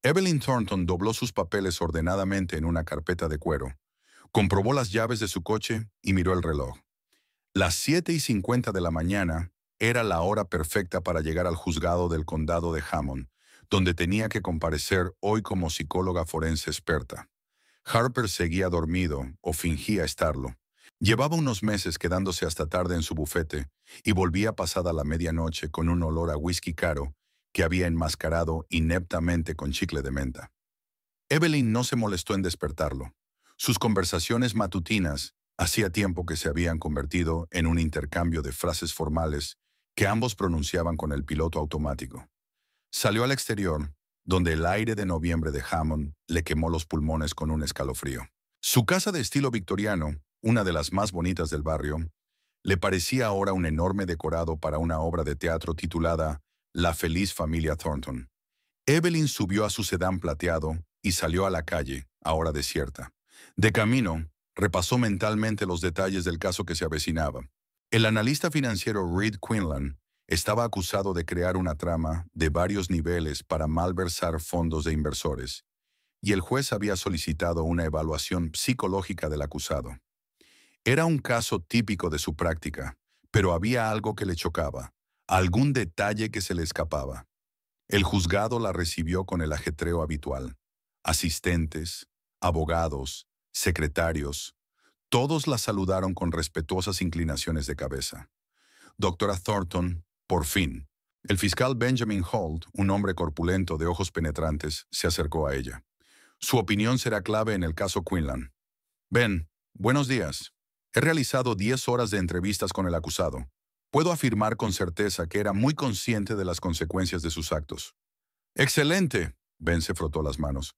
Evelyn Thornton dobló sus papeles ordenadamente en una carpeta de cuero, comprobó las llaves de su coche y miró el reloj. Las 7:50 de la mañana era la hora perfecta para llegar al juzgado del condado de Hammond, donde tenía que comparecer hoy como psicóloga forense experta. Harper seguía dormido, o fingía estarlo. Llevaba unos meses quedándose hasta tarde en su bufete y volvía pasada la medianoche con un olor a whisky caro que había enmascarado ineptamente con chicle de menta. Evelyn no se molestó en despertarlo. Sus conversaciones matutinas hacía tiempo que se habían convertido en un intercambio de frases formales que ambos pronunciaban con el piloto automático. Salió al exterior, donde el aire de noviembre de Hammond le quemó los pulmones con un escalofrío. Su casa de estilo victoriano, una de las más bonitas del barrio, le parecía ahora un enorme decorado para una obra de teatro titulada La feliz familia Thornton. Evelyn subió a su sedán plateado y salió a la calle, ahora desierta. De camino, repasó mentalmente los detalles del caso que se avecinaba. El analista financiero Reed Quinlan estaba acusado de crear una trama de varios niveles para malversar fondos de inversores, y el juez había solicitado una evaluación psicológica del acusado. Era un caso típico de su práctica, pero había algo que le chocaba, algún detalle que se le escapaba. El juzgado la recibió con el ajetreo habitual. Asistentes, abogados, secretarios, todos la saludaron con respetuosas inclinaciones de cabeza. Doctora Thornton, por fin. El fiscal Benjamin Holt, un hombre corpulento de ojos penetrantes, se acercó a ella. Su opinión será clave en el caso Quinlan. Ben, buenos días. He realizado 10 horas de entrevistas con el acusado. Puedo afirmar con certeza que era muy consciente de las consecuencias de sus actos. Excelente. Ben se frotó las manos.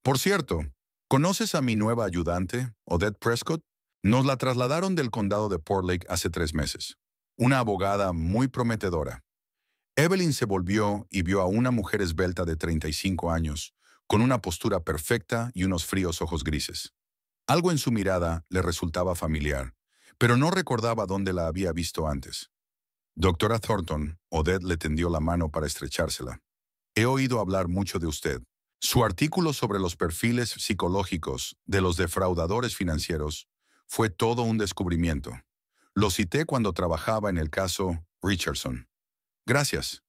Por cierto, ¿conoces a mi nueva ayudante, Odette Prescott? Nos la trasladaron del condado de Port Lake hace 3 meses. Una abogada muy prometedora. Evelyn se volvió y vio a una mujer esbelta de 35 años, con una postura perfecta y unos fríos ojos grises. Algo en su mirada le resultaba familiar, pero no recordaba dónde la había visto antes. Doctora Thornton, Odette le tendió la mano para estrechársela. He oído hablar mucho de usted. Su artículo sobre los perfiles psicológicos de los defraudadores financieros fue todo un descubrimiento. Lo cité cuando trabajaba en el caso Richardson. Gracias.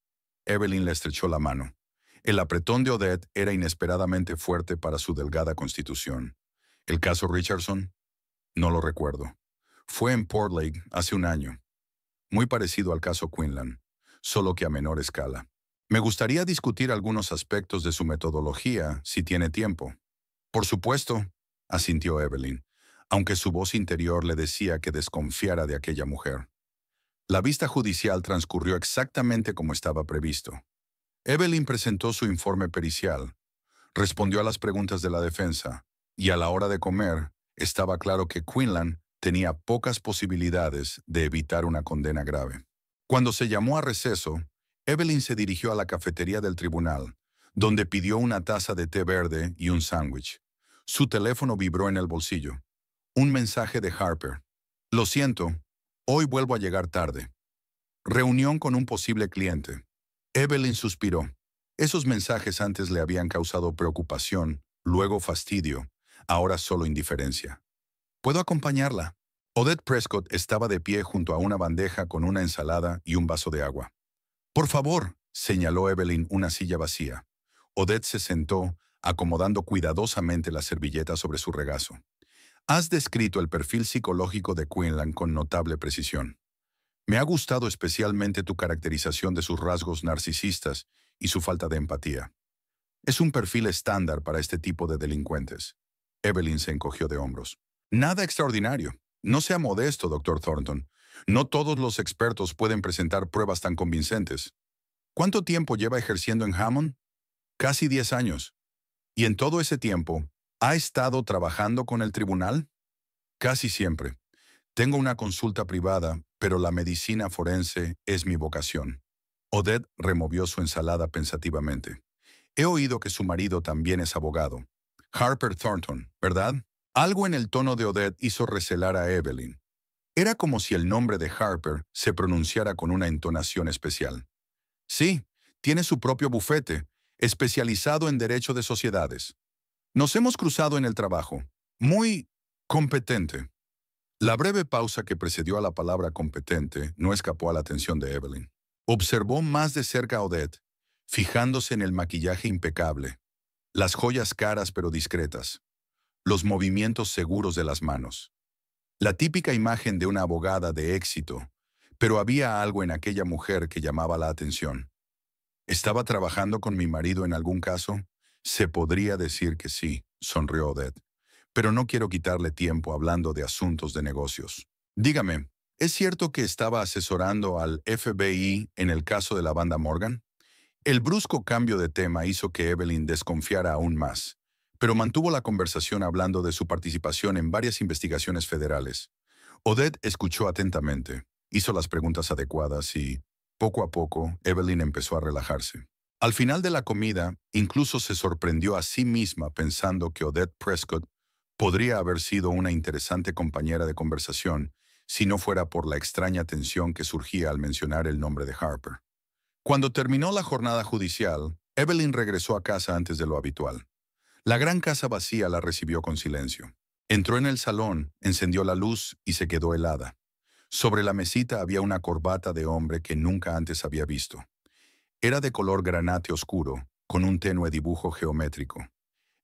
Evelyn le estrechó la mano. El apretón de Odette era inesperadamente fuerte para su delgada constitución. ¿El caso Richardson? No lo recuerdo. Fue en Port Lake hace un año. Muy parecido al caso Quinlan, solo que a menor escala. Me gustaría discutir algunos aspectos de su metodología, si tiene tiempo. Por supuesto, asintió Evelyn, aunque su voz interior le decía que desconfiara de aquella mujer. La vista judicial transcurrió exactamente como estaba previsto. Evelyn presentó su informe pericial, respondió a las preguntas de la defensa, y a la hora de comer, estaba claro que Quinlan tenía pocas posibilidades de evitar una condena grave. Cuando se llamó a receso, Evelyn se dirigió a la cafetería del tribunal, donde pidió una taza de té verde y un sándwich. Su teléfono vibró en el bolsillo. Un mensaje de Harper. Lo siento, hoy vuelvo a llegar tarde. Reunión con un posible cliente. Evelyn suspiró. Esos mensajes antes le habían causado preocupación, luego fastidio, ahora solo indiferencia. ¿Puedo acompañarla? Odette Prescott estaba de pie junto a una bandeja con una ensalada y un vaso de agua. Por favor, señaló Evelyn una silla vacía. Odette se sentó, acomodando cuidadosamente la servilleta sobre su regazo. Has descrito el perfil psicológico de Quinlan con notable precisión. Me ha gustado especialmente tu caracterización de sus rasgos narcisistas y su falta de empatía. Es un perfil estándar para este tipo de delincuentes. Evelyn se encogió de hombros. Nada extraordinario. No sea modesto, doctor Thornton. No todos los expertos pueden presentar pruebas tan convincentes. ¿Cuánto tiempo lleva ejerciendo en Hammond? Casi 10 años. ¿Y en todo ese tiempo, ha estado trabajando con el tribunal? Casi siempre. Tengo una consulta privada, pero la medicina forense es mi vocación. Odette removió su ensalada pensativamente. He oído que su marido también es abogado. Harper Thornton, ¿verdad? Algo en el tono de Odette hizo recelar a Evelyn. Era como si el nombre de Harper se pronunciara con una entonación especial. Sí, tiene su propio bufete. especializado en derecho de sociedades. Nos hemos cruzado en el trabajo. Muy competente. La breve pausa que precedió a la palabra competente no escapó a la atención de Evelyn. Observó más de cerca a Odette, fijándose en el maquillaje impecable, las joyas caras pero discretas, los movimientos seguros de las manos. La típica imagen de una abogada de éxito, pero había algo en aquella mujer que llamaba la atención. ¿Estaba trabajando con mi marido en algún caso? Se podría decir que sí, sonrió Odette. Pero no quiero quitarle tiempo hablando de asuntos de negocios. Dígame, ¿es cierto que estaba asesorando al FBI en el caso de la banda Morgan? El brusco cambio de tema hizo que Evelyn desconfiara aún más, pero mantuvo la conversación hablando de su participación en varias investigaciones federales. Odette escuchó atentamente, hizo las preguntas adecuadas y, poco a poco, Evelyn empezó a relajarse. Al final de la comida, incluso se sorprendió a sí misma pensando que Odette Prescott podría haber sido una interesante compañera de conversación si no fuera por la extraña tensión que surgía al mencionar el nombre de Harper. Cuando terminó la jornada judicial, Evelyn regresó a casa antes de lo habitual. La gran casa vacía la recibió con silencio. Entró en el salón, encendió la luz y se quedó helada. Sobre la mesita había una corbata de hombre que nunca antes había visto. Era de color granate oscuro, con un tenue dibujo geométrico.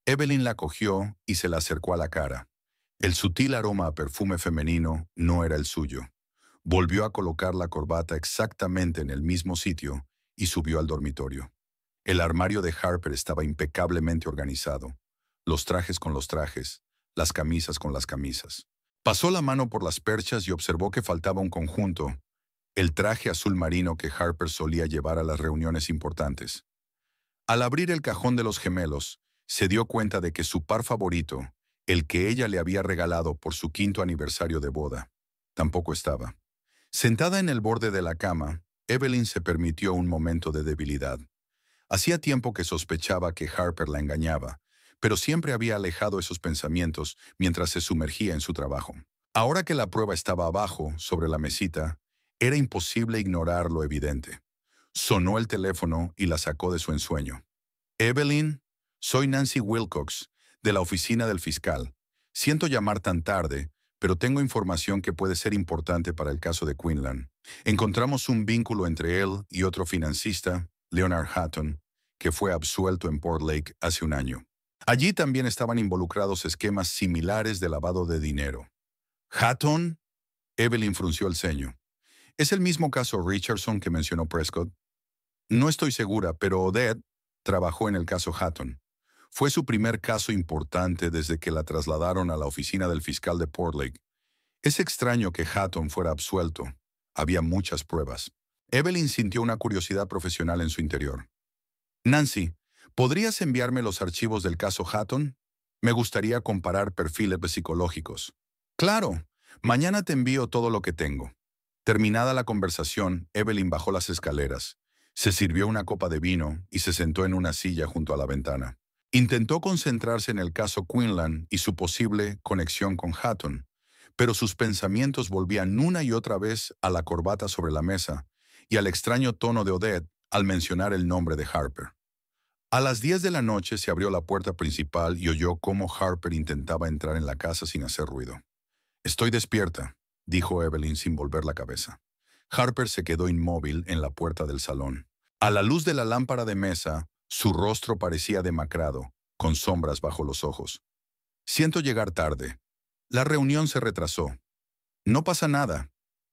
Evelyn la cogió y se la acercó a la cara. El sutil aroma a perfume femenino no era el suyo. Volvió a colocar la corbata exactamente en el mismo sitio y subió al dormitorio. El armario de Harper estaba impecablemente organizado. Los trajes con los trajes, las camisas con las camisas. Pasó la mano por las perchas y observó que faltaba un conjunto, el traje azul marino que Harper solía llevar a las reuniones importantes. Al abrir el cajón de los gemelos, se dio cuenta de que su par favorito, el que ella le había regalado por su 5º aniversario de boda, tampoco estaba. Sentada en el borde de la cama, Evelyn se permitió un momento de debilidad. Hacía tiempo que sospechaba que Harper la engañaba, pero siempre había alejado esos pensamientos mientras se sumergía en su trabajo. Ahora que la prueba estaba abajo, sobre la mesita, era imposible ignorar lo evidente. Sonó el teléfono y la sacó de su ensueño. Evelyn, soy Nancy Wilcox, de la oficina del fiscal. Siento llamar tan tarde, pero tengo información que puede ser importante para el caso de Quinlan. Encontramos un vínculo entre él y otro financista, Leonard Hatton, que fue absuelto en Port Lake hace un año. Allí también estaban involucrados esquemas similares de lavado de dinero. ¿Hatton? Evelyn frunció el ceño. ¿Es el mismo caso Richardson que mencionó Prescott? No estoy segura, pero Odette trabajó en el caso Hatton. Fue su primer caso importante desde que la trasladaron a la oficina del fiscal de Port Lake. Es extraño que Hatton fuera absuelto. Había muchas pruebas. Evelyn sintió una curiosidad profesional en su interior. Nancy, ¿podrías enviarme los archivos del caso Hatton? Me gustaría comparar perfiles psicológicos. Claro, mañana te envío todo lo que tengo. Terminada la conversación, Evelyn bajó las escaleras. Se sirvió una copa de vino y se sentó en una silla junto a la ventana. Intentó concentrarse en el caso Quinlan y su posible conexión con Hatton, pero sus pensamientos volvían una y otra vez a la corbata sobre la mesa y al extraño tono de Odette al mencionar el nombre de Harper. A las 10 de la noche se abrió la puerta principal y oyó cómo Harper intentaba entrar en la casa sin hacer ruido. «Estoy despierta», dijo Evelyn sin volver la cabeza. Harper se quedó inmóvil en la puerta del salón. A la luz de la lámpara de mesa, su rostro parecía demacrado, con sombras bajo los ojos. «Siento llegar tarde. La reunión se retrasó». «No pasa nada».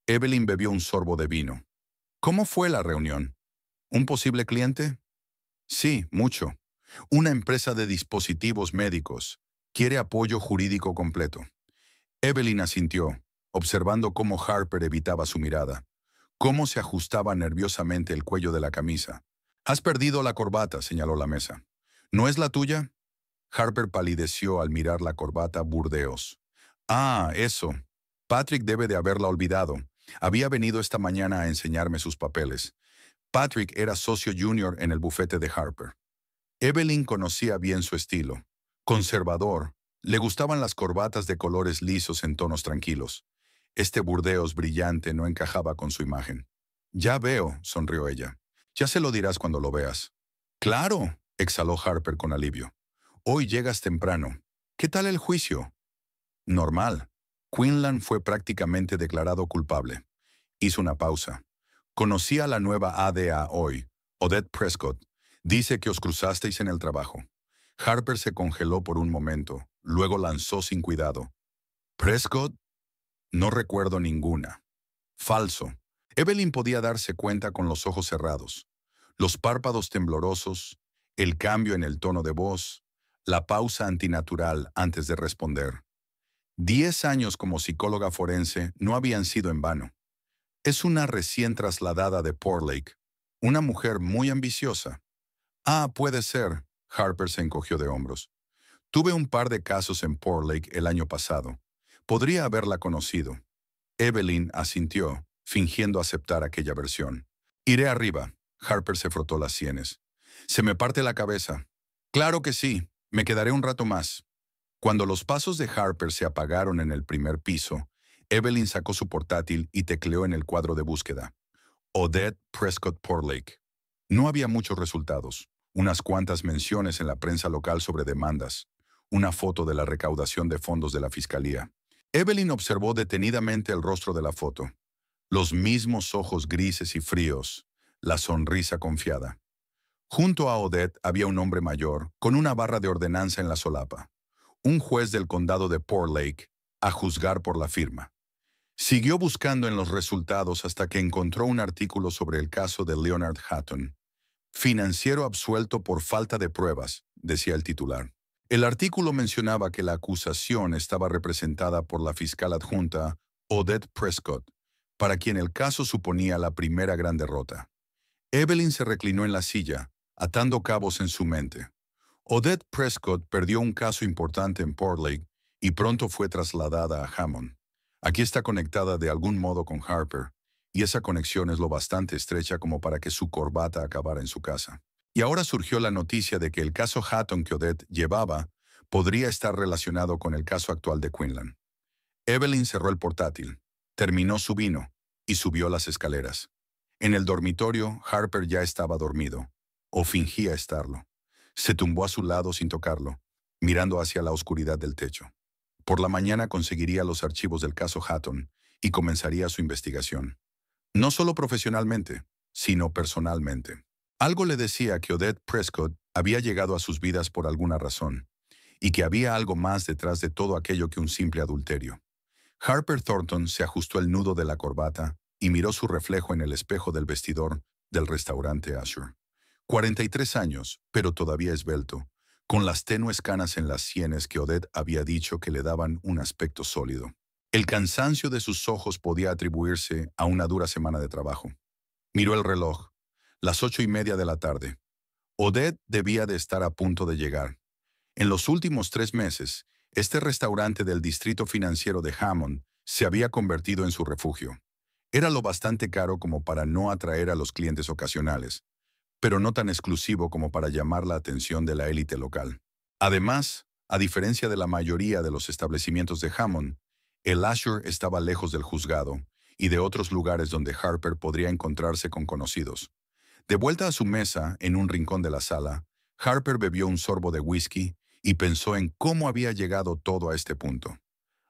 Evelyn bebió un sorbo de vino. «¿Cómo fue la reunión? ¿Un posible cliente?» «Sí, mucho. Una empresa de dispositivos médicos. Quiere apoyo jurídico completo». Evelyn asintió, observando cómo Harper evitaba su mirada, cómo se ajustaba nerviosamente el cuello de la camisa. «Has perdido la corbata», señaló la mesa. «¿No es la tuya?» Harper palideció al mirar la corbata burdeos. «Ah, eso. Patrick debe de haberla olvidado. Había venido esta mañana a enseñarme sus papeles. Patrick era socio junior en el bufete de Harper». Evelyn conocía bien su estilo. Conservador, le gustaban las corbatas de colores lisos en tonos tranquilos. Este burdeos brillante no encajaba con su imagen. «Ya veo», sonrió ella. «Ya se lo dirás cuando lo veas». «Claro», exhaló Harper con alivio. Hoy llegas temprano. ¿Qué tal el juicio? Normal. Quinlan fue prácticamente declarado culpable. Hizo una pausa. Conocí a la nueva ADA hoy, Odette Prescott. Dice que os cruzasteis en el trabajo. Harper se congeló por un momento, luego lanzó sin cuidado. ¿Prescott? No recuerdo ninguna. Falso. Evelyn podía darse cuenta con los ojos cerrados. Los párpados temblorosos, el cambio en el tono de voz, la pausa antinatural antes de responder. 10 años como psicóloga forense no habían sido en vano. Es una recién trasladada de Port Lake, una mujer muy ambiciosa. Ah, puede ser. Harper se encogió de hombros. Tuve un par de casos en Port Lake el año pasado. Podría haberla conocido. Evelyn asintió, fingiendo aceptar aquella versión. Iré arriba. Harper se frotó las sienes. Se me parte la cabeza. Claro que sí. Me quedaré un rato más. Cuando los pasos de Harper se apagaron en el primer piso, Evelyn sacó su portátil y tecleó en el cuadro de búsqueda. Odette Prescott Port Lake. No había muchos resultados. Unas cuantas menciones en la prensa local sobre demandas. Una foto de la recaudación de fondos de la fiscalía. Evelyn observó detenidamente el rostro de la foto. Los mismos ojos grises y fríos. La sonrisa confiada. Junto a Odette había un hombre mayor, con una barra de ordenanza en la solapa. Un juez del condado de Port Lake, a juzgar por la firma. Siguió buscando en los resultados hasta que encontró un artículo sobre el caso de Leonard Hatton. Financiero absuelto por falta de pruebas, decía el titular. El artículo mencionaba que la acusación estaba representada por la fiscal adjunta Odette Prescott, para quien el caso suponía la primera gran derrota. Evelyn se reclinó en la silla, atando cabos en su mente. Odette Prescott perdió un caso importante en Port Lake y pronto fue trasladada a Hammond. Aquí está conectada de algún modo con Harper, y esa conexión es lo bastante estrecha como para que su corbata acabara en su casa. Y ahora surgió la noticia de que el caso Hatton que Odette llevaba podría estar relacionado con el caso actual de Quinlan. Evelyn cerró el portátil, terminó su vino y subió las escaleras. En el dormitorio, Harper ya estaba dormido, o fingía estarlo. Se tumbó a su lado sin tocarlo, mirando hacia la oscuridad del techo. Por la mañana conseguiría los archivos del caso Hatton y comenzaría su investigación. No solo profesionalmente, sino personalmente. Algo le decía que Odette Prescott había llegado a sus vidas por alguna razón, y que había algo más detrás de todo aquello que un simple adulterio. Harper Thornton se ajustó el nudo de la corbata y miró su reflejo en el espejo del vestidor del restaurante Asher. 43 años, pero todavía esbelto, con las tenues canas en las sienes que Odette había dicho que le daban un aspecto sólido. El cansancio de sus ojos podía atribuirse a una dura semana de trabajo. Miró el reloj. Las 8:30 de la tarde. Odette debía de estar a punto de llegar. En los últimos 3 meses, este restaurante del distrito financiero de Hammond se había convertido en su refugio. Era lo bastante caro como para no atraer a los clientes ocasionales, pero no tan exclusivo como para llamar la atención de la élite local. Además, a diferencia de la mayoría de los establecimientos de Hammond, el Asher estaba lejos del juzgado y de otros lugares donde Harper podría encontrarse con conocidos. De vuelta a su mesa, en un rincón de la sala, Harper bebió un sorbo de whisky y pensó en cómo había llegado todo a este punto.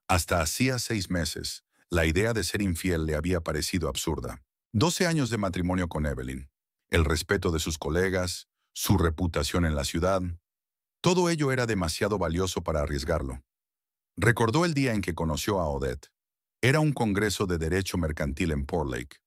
Hasta hacía 6 meses, la idea de ser infiel le había parecido absurda. 12 años de matrimonio con Evelyn, el respeto de sus colegas, su reputación en la ciudad, todo ello era demasiado valioso para arriesgarlo. Recordó el día en que conoció a Odette. Era un congreso de derecho mercantil en Port Lake.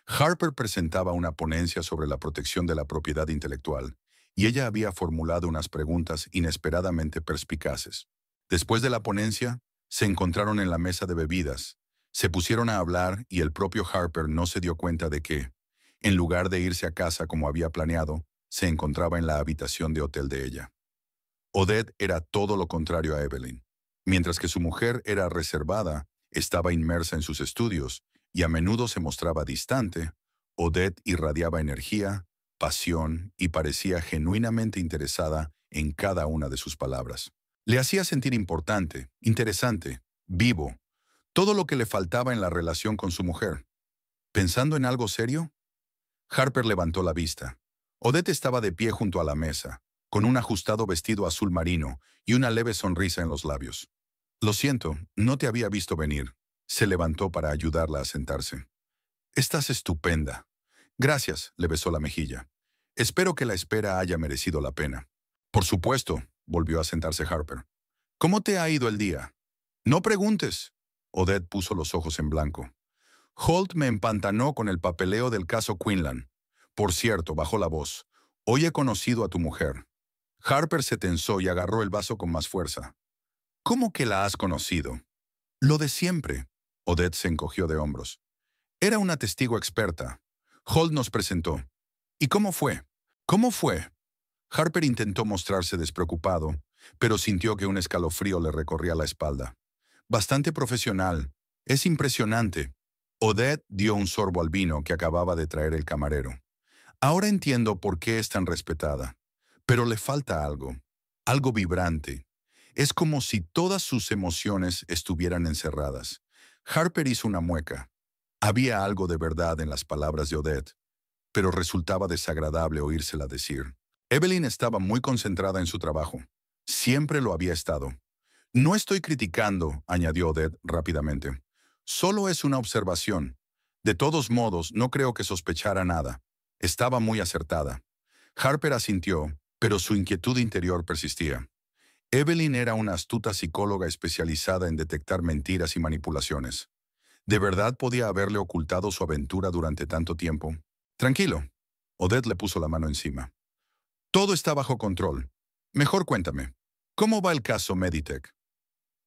Harper presentaba una ponencia sobre la protección de la propiedad intelectual, y ella había formulado unas preguntas inesperadamente perspicaces. Después de la ponencia, se encontraron en la mesa de bebidas, se pusieron a hablar y el propio Harper no se dio cuenta de que, en lugar de irse a casa como había planeado, se encontraba en la habitación de hotel de ella. Odette era todo lo contrario a Evelyn. Mientras que su mujer era reservada, estaba inmersa en sus estudios y a menudo se mostraba distante, Odette irradiaba energía, pasión y parecía genuinamente interesada en cada una de sus palabras. Le hacía sentir importante, interesante, vivo, todo lo que le faltaba en la relación con su mujer. ¿Pensando en algo serio? Harper levantó la vista. Odette estaba de pie junto a la mesa, con un ajustado vestido azul marino y una leve sonrisa en los labios. Lo siento, no te había visto venir. Se levantó para ayudarla a sentarse. Estás estupenda. Gracias, le besó la mejilla. Espero que la espera haya merecido la pena. Por supuesto, volvió a sentarse Harper. ¿Cómo te ha ido el día? No preguntes. Odette puso los ojos en blanco. Holt me empantanó con el papeleo del caso Quinlan. Por cierto, bajó la voz. Hoy he conocido a tu mujer. Harper se tensó y agarró el vaso con más fuerza. ¿Cómo que la has conocido? Lo de siempre. Odette se encogió de hombros. Era una testigo experta. Holt nos presentó. ¿Y cómo fue? ¿Cómo fue? Harper intentó mostrarse despreocupado, pero sintió que un escalofrío le recorría la espalda. Bastante profesional. Es impresionante. Odette dio un sorbo al vino que acababa de traer el camarero. Ahora entiendo por qué es tan respetada. Pero le falta algo. Algo vibrante. Es como si todas sus emociones estuvieran encerradas. Harper hizo una mueca. Había algo de verdad en las palabras de Odette, pero resultaba desagradable oírsela decir. Evelyn estaba muy concentrada en su trabajo. Siempre lo había estado. No estoy criticando, añadió Odette rápidamente. Solo es una observación. De todos modos, no creo que sospechara nada. Estaba muy acertada. Harper asintió, pero su inquietud interior persistía. Evelyn era una astuta psicóloga especializada en detectar mentiras y manipulaciones. ¿De verdad podía haberle ocultado su aventura durante tanto tiempo? Tranquilo. Odette le puso la mano encima. Todo está bajo control. Mejor cuéntame. ¿Cómo va el caso Meditech?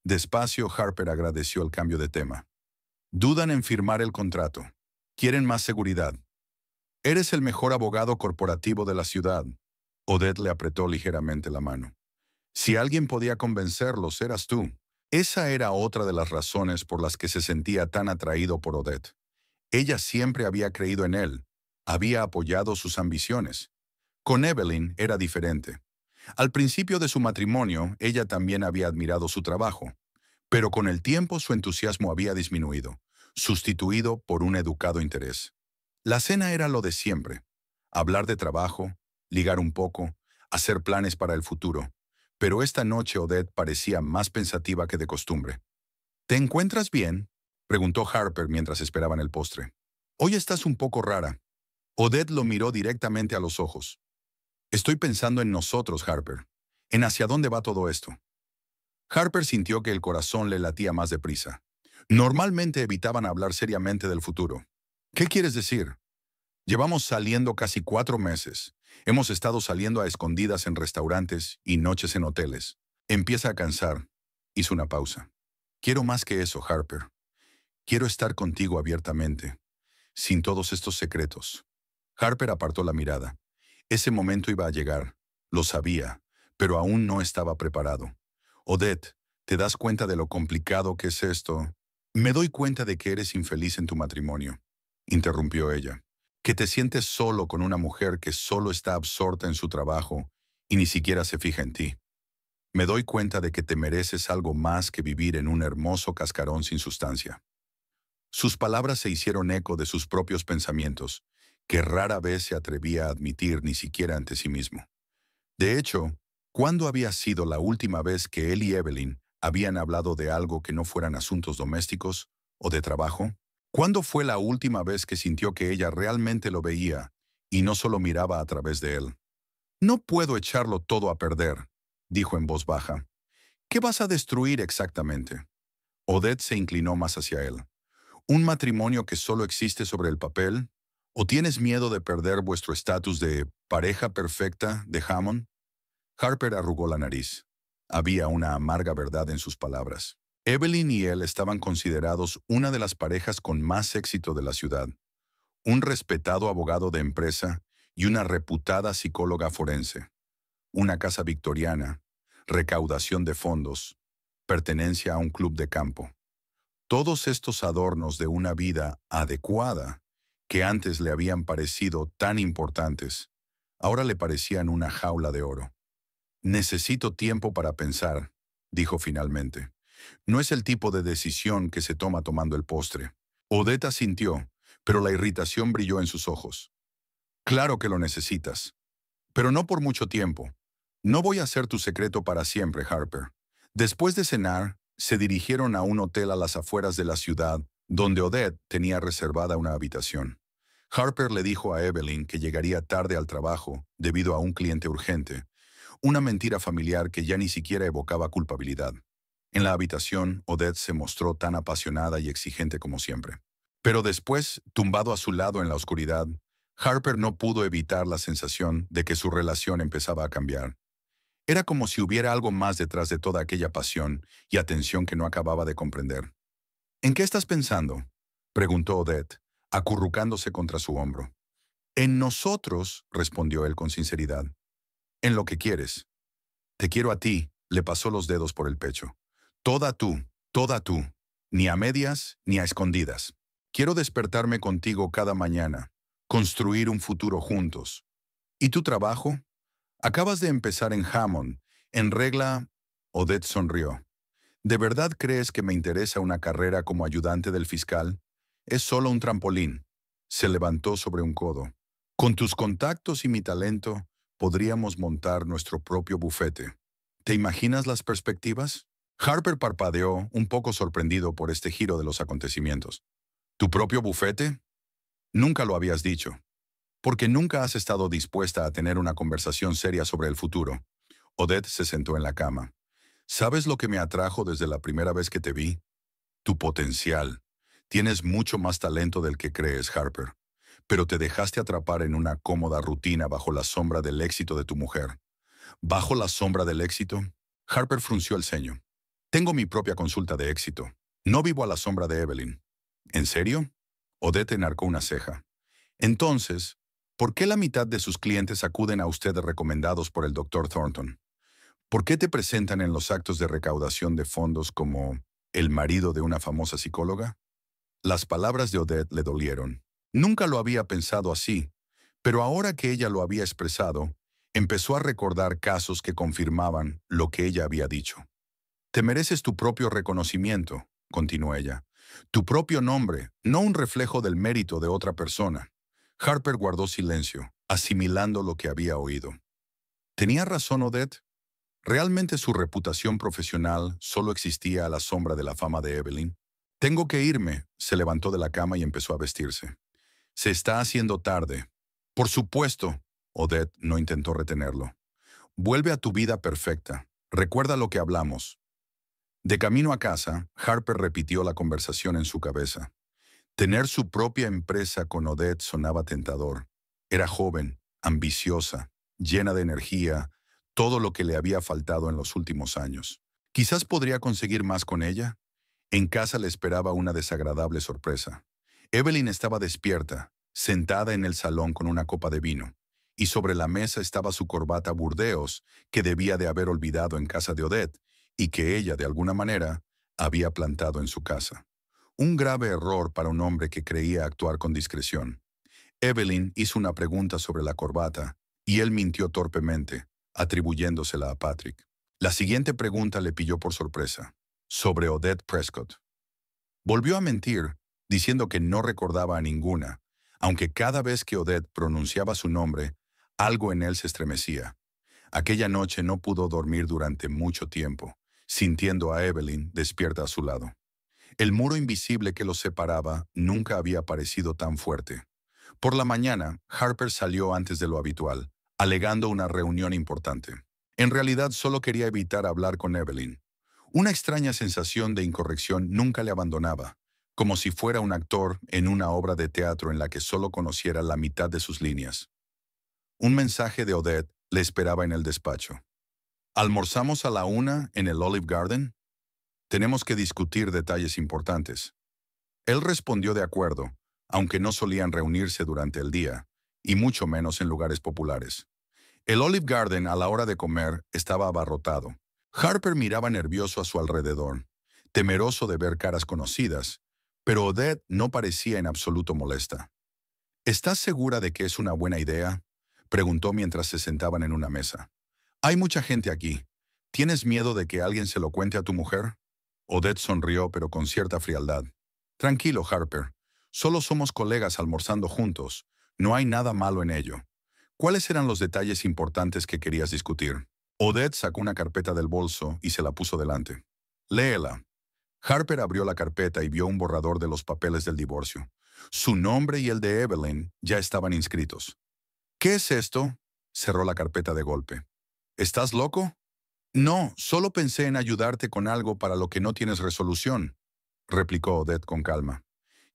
Despacio, Harper agradeció el cambio de tema. Dudan en firmar el contrato. Quieren más seguridad. Eres el mejor abogado corporativo de la ciudad. Odette le apretó ligeramente la mano. Si alguien podía convencerlos, eras tú. Esa era otra de las razones por las que se sentía tan atraído por Odette. Ella siempre había creído en él. Había apoyado sus ambiciones. Con Evelyn era diferente. Al principio de su matrimonio, ella también había admirado su trabajo, pero con el tiempo su entusiasmo había disminuido, sustituido por un educado interés. La cena era lo de siempre. Hablar de trabajo, ligar un poco, hacer planes para el futuro. Pero esta noche Odette parecía más pensativa que de costumbre. ¿Te encuentras bien?, preguntó Harper mientras esperaban el postre. Hoy estás un poco rara. Odette lo miró directamente a los ojos. Estoy pensando en nosotros, Harper. En hacia dónde va todo esto. Harper sintió que el corazón le latía más deprisa. Normalmente evitaban hablar seriamente del futuro. ¿Qué quieres decir? Llevamos saliendo casi 4 meses. Hemos estado saliendo a escondidas en restaurantes y noches en hoteles. Empieza a cansar. Hizo una pausa. Quiero más que eso, Harper. Quiero estar contigo abiertamente, sin todos estos secretos. Harper apartó la mirada. Ese momento iba a llegar. Lo sabía, pero aún no estaba preparado. Odette, ¿te das cuenta de lo complicado que es esto? Me doy cuenta de que eres infeliz en tu matrimonio, interrumpió ella. Que te sientes solo con una mujer que solo está absorta en su trabajo y ni siquiera se fija en ti. Me doy cuenta de que te mereces algo más que vivir en un hermoso cascarón sin sustancia. Sus palabras se hicieron eco de sus propios pensamientos, que rara vez se atrevía a admitir ni siquiera ante sí mismo. De hecho, ¿cuándo había sido la última vez que él y Evelyn habían hablado de algo que no fueran asuntos domésticos o de trabajo? ¿Cuándo fue la última vez que sintió que ella realmente lo veía y no solo miraba a través de él? No puedo echarlo todo a perder, dijo en voz baja. ¿Qué vas a destruir exactamente? Odette se inclinó más hacia él. ¿Un matrimonio que solo existe sobre el papel? ¿O tienes miedo de perder vuestro estatus de pareja perfecta de Hammond? Harper arrugó la nariz. Había una amarga verdad en sus palabras. Evelyn y él estaban considerados una de las parejas con más éxito de la ciudad. Un respetado abogado de empresa y una reputada psicóloga forense. Una casa victoriana, recaudación de fondos, pertenencia a un club de campo. Todos estos adornos de una vida adecuada, que antes le habían parecido tan importantes, ahora le parecían una jaula de oro. Necesito tiempo para pensar, dijo finalmente. No es el tipo de decisión que se toma tomando el postre. Odette asintió, pero la irritación brilló en sus ojos. Claro que lo necesitas, pero no por mucho tiempo. No voy a ser tu secreto para siempre, Harper. Después de cenar, se dirigieron a un hotel a las afueras de la ciudad, donde Odette tenía reservada una habitación. Harper le dijo a Evelyn que llegaría tarde al trabajo debido a un cliente urgente, una mentira familiar que ya ni siquiera evocaba culpabilidad. En la habitación, Odette se mostró tan apasionada y exigente como siempre. Pero después, tumbado a su lado en la oscuridad, Harper no pudo evitar la sensación de que su relación empezaba a cambiar. Era como si hubiera algo más detrás de toda aquella pasión y atención que no acababa de comprender. ¿En qué estás pensando?, preguntó Odette, acurrucándose contra su hombro. En nosotros, respondió él con sinceridad. En lo que quieres. Te quiero a ti, le pasó los dedos por el pecho. Toda tú. Ni a medias ni a escondidas. Quiero despertarme contigo cada mañana, construir un futuro juntos. ¿Y tu trabajo? Acabas de empezar en Hammond. En regla, Odette sonrió. ¿De verdad crees que me interesa una carrera como ayudante del fiscal? Es solo un trampolín. Se levantó sobre un codo. Con tus contactos y mi talento, podríamos montar nuestro propio bufete. ¿Te imaginas las perspectivas? Harper parpadeó, un poco sorprendido por este giro de los acontecimientos. ¿Tu propio bufete? Nunca lo habías dicho. Porque nunca has estado dispuesta a tener una conversación seria sobre el futuro. Odette se sentó en la cama. ¿Sabes lo que me atrajo desde la primera vez que te vi? Tu potencial. Tienes mucho más talento del que crees, Harper. Pero te dejaste atrapar en una cómoda rutina bajo la sombra del éxito de tu mujer. ¿Bajo la sombra del éxito? Harper frunció el ceño. Tengo mi propia consulta de éxito. No vivo a la sombra de Evelyn. ¿En serio? Odette enarcó una ceja. Entonces, ¿por qué la mitad de sus clientes acuden a usted recomendados por el Dr. Thornton? ¿Por qué te presentan en los actos de recaudación de fondos como el marido de una famosa psicóloga? Las palabras de Odette le dolieron. Nunca lo había pensado así, pero ahora que ella lo había expresado, empezó a recordar casos que confirmaban lo que ella había dicho. Te mereces tu propio reconocimiento, continuó ella. Tu propio nombre, no un reflejo del mérito de otra persona. Harper guardó silencio, asimilando lo que había oído. ¿Tenía razón Odette? ¿Realmente su reputación profesional solo existía a la sombra de la fama de Evelyn? Tengo que irme, se levantó de la cama y empezó a vestirse. Se está haciendo tarde. Por supuesto, Odette no intentó retenerlo. Vuelve a tu vida perfecta. Recuerda lo que hablamos. De camino a casa, Harper repitió la conversación en su cabeza. Tener su propia empresa con Odette sonaba tentador. Era joven, ambiciosa, llena de energía, todo lo que le había faltado en los últimos años. Quizás podría conseguir más con ella. En casa le esperaba una desagradable sorpresa. Evelyn estaba despierta, sentada en el salón con una copa de vino, y sobre la mesa estaba su corbata Burdeos, que debía de haber olvidado en casa de Odette, y que ella, de alguna manera, había plantado en su casa. Un grave error para un hombre que creía actuar con discreción. Evelyn hizo una pregunta sobre la corbata, y él mintió torpemente, atribuyéndosela a Patrick. La siguiente pregunta le pilló por sorpresa, sobre Odette Prescott. Volvió a mentir, diciendo que no recordaba a ninguna, aunque cada vez que Odette pronunciaba su nombre, algo en él se estremecía. Aquella noche no pudo dormir durante mucho tiempo, sintiendo a Evelyn despierta a su lado. El muro invisible que los separaba nunca había parecido tan fuerte. Por la mañana, Harper salió antes de lo habitual, alegando una reunión importante. En realidad solo quería evitar hablar con Evelyn. Una extraña sensación de incorrección nunca le abandonaba, como si fuera un actor en una obra de teatro en la que solo conociera la mitad de sus líneas. Un mensaje de Odette le esperaba en el despacho. ¿Almorzamos a la 1 en el Olive Garden? Tenemos que discutir detalles importantes. Él respondió de acuerdo, aunque no solían reunirse durante el día, y mucho menos en lugares populares. El Olive Garden a la hora de comer estaba abarrotado. Harper miraba nervioso a su alrededor, temeroso de ver caras conocidas, pero Odette no parecía en absoluto molesta. ¿Estás segura de que es una buena idea?, preguntó mientras se sentaban en una mesa. Hay mucha gente aquí. ¿Tienes miedo de que alguien se lo cuente a tu mujer? Odette sonrió, pero con cierta frialdad. Tranquilo, Harper. Solo somos colegas almorzando juntos. No hay nada malo en ello. ¿Cuáles eran los detalles importantes que querías discutir? Odette sacó una carpeta del bolso y se la puso delante. Léela. Harper abrió la carpeta y vio un borrador de los papeles del divorcio. Su nombre y el de Evelyn ya estaban inscritos. ¿Qué es esto? Cerró la carpeta de golpe. ¿Estás loco? No, solo pensé en ayudarte con algo para lo que no tienes resolución, replicó Odette con calma.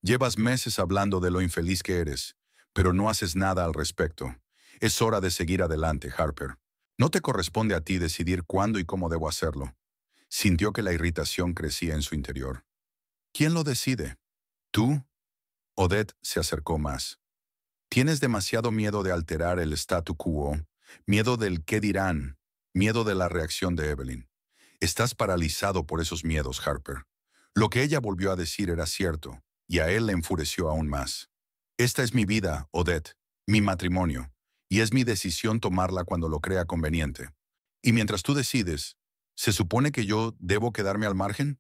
Llevas meses hablando de lo infeliz que eres, pero no haces nada al respecto. Es hora de seguir adelante, Harper. No te corresponde a ti decidir cuándo y cómo debo hacerlo. Sintió que la irritación crecía en su interior. ¿Quién lo decide? ¿Tú? Odette se acercó más. Tienes demasiado miedo de alterar el statu quo, miedo del qué dirán, miedo de la reacción de Evelyn. Estás paralizado por esos miedos, Harper. Lo que ella volvió a decir era cierto, y a él le enfureció aún más. Esta es mi vida, Odette, mi matrimonio, y es mi decisión tomarla cuando lo crea conveniente. Y mientras tú decides, ¿se supone que yo debo quedarme al margen?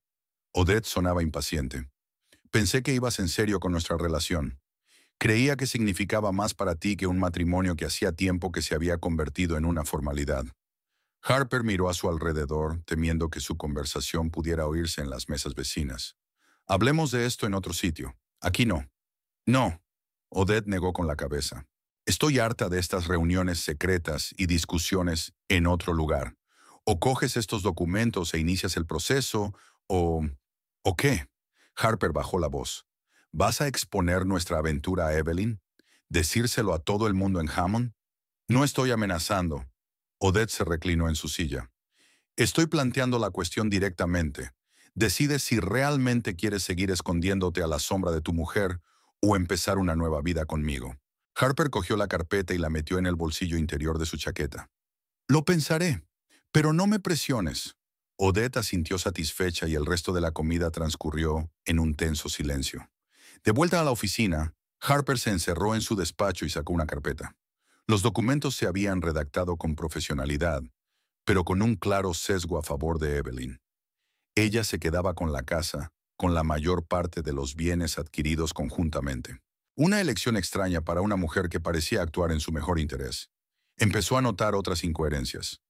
Odette sonaba impaciente. Pensé que ibas en serio con nuestra relación. Creía que significaba más para ti que un matrimonio que hacía tiempo que se había convertido en una formalidad. Harper miró a su alrededor, temiendo que su conversación pudiera oírse en las mesas vecinas. Hablemos de esto en otro sitio. Aquí no. No. Odette negó con la cabeza. Estoy harta de estas reuniones secretas y discusiones en otro lugar. O coges estos documentos e inicias el proceso, o... ¿O qué? Harper bajó la voz. ¿Vas a exponer nuestra aventura a Evelyn? ¿Decírselo a todo el mundo en Hammond? No estoy amenazando. Odette se reclinó en su silla. Estoy planteando la cuestión directamente. Decide si realmente quieres seguir escondiéndote a la sombra de tu mujer o empezar una nueva vida conmigo. Harper cogió la carpeta y la metió en el bolsillo interior de su chaqueta. Lo pensaré, pero no me presiones. Odette asintió satisfecha y el resto de la comida transcurrió en un tenso silencio. De vuelta a la oficina, Harper se encerró en su despacho y sacó una carpeta. Los documentos se habían redactado con profesionalidad, pero con un claro sesgo a favor de Evelyn. Ella se quedaba con la casa, con la mayor parte de los bienes adquiridos conjuntamente. Una elección extraña para una mujer que parecía actuar en su mejor interés. Empezó a notar otras incoherencias.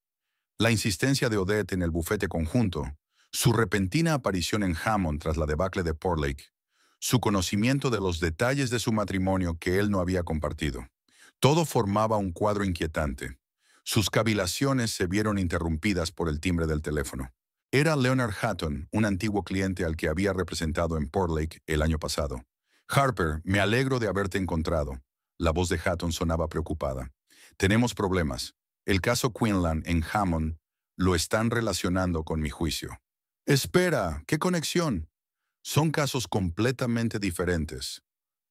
La insistencia de Odette en el bufete conjunto, su repentina aparición en Hammond tras la debacle de Portlake, su conocimiento de los detalles de su matrimonio que él no había compartido. Todo formaba un cuadro inquietante. Sus cavilaciones se vieron interrumpidas por el timbre del teléfono. Era Leonard Hatton, un antiguo cliente al que había representado en Portlake el año pasado. Harper, me alegro de haberte encontrado. La voz de Hatton sonaba preocupada. Tenemos problemas. El caso Quinlan en Hammond lo están relacionando con mi juicio. Espera, ¿qué conexión? Son casos completamente diferentes.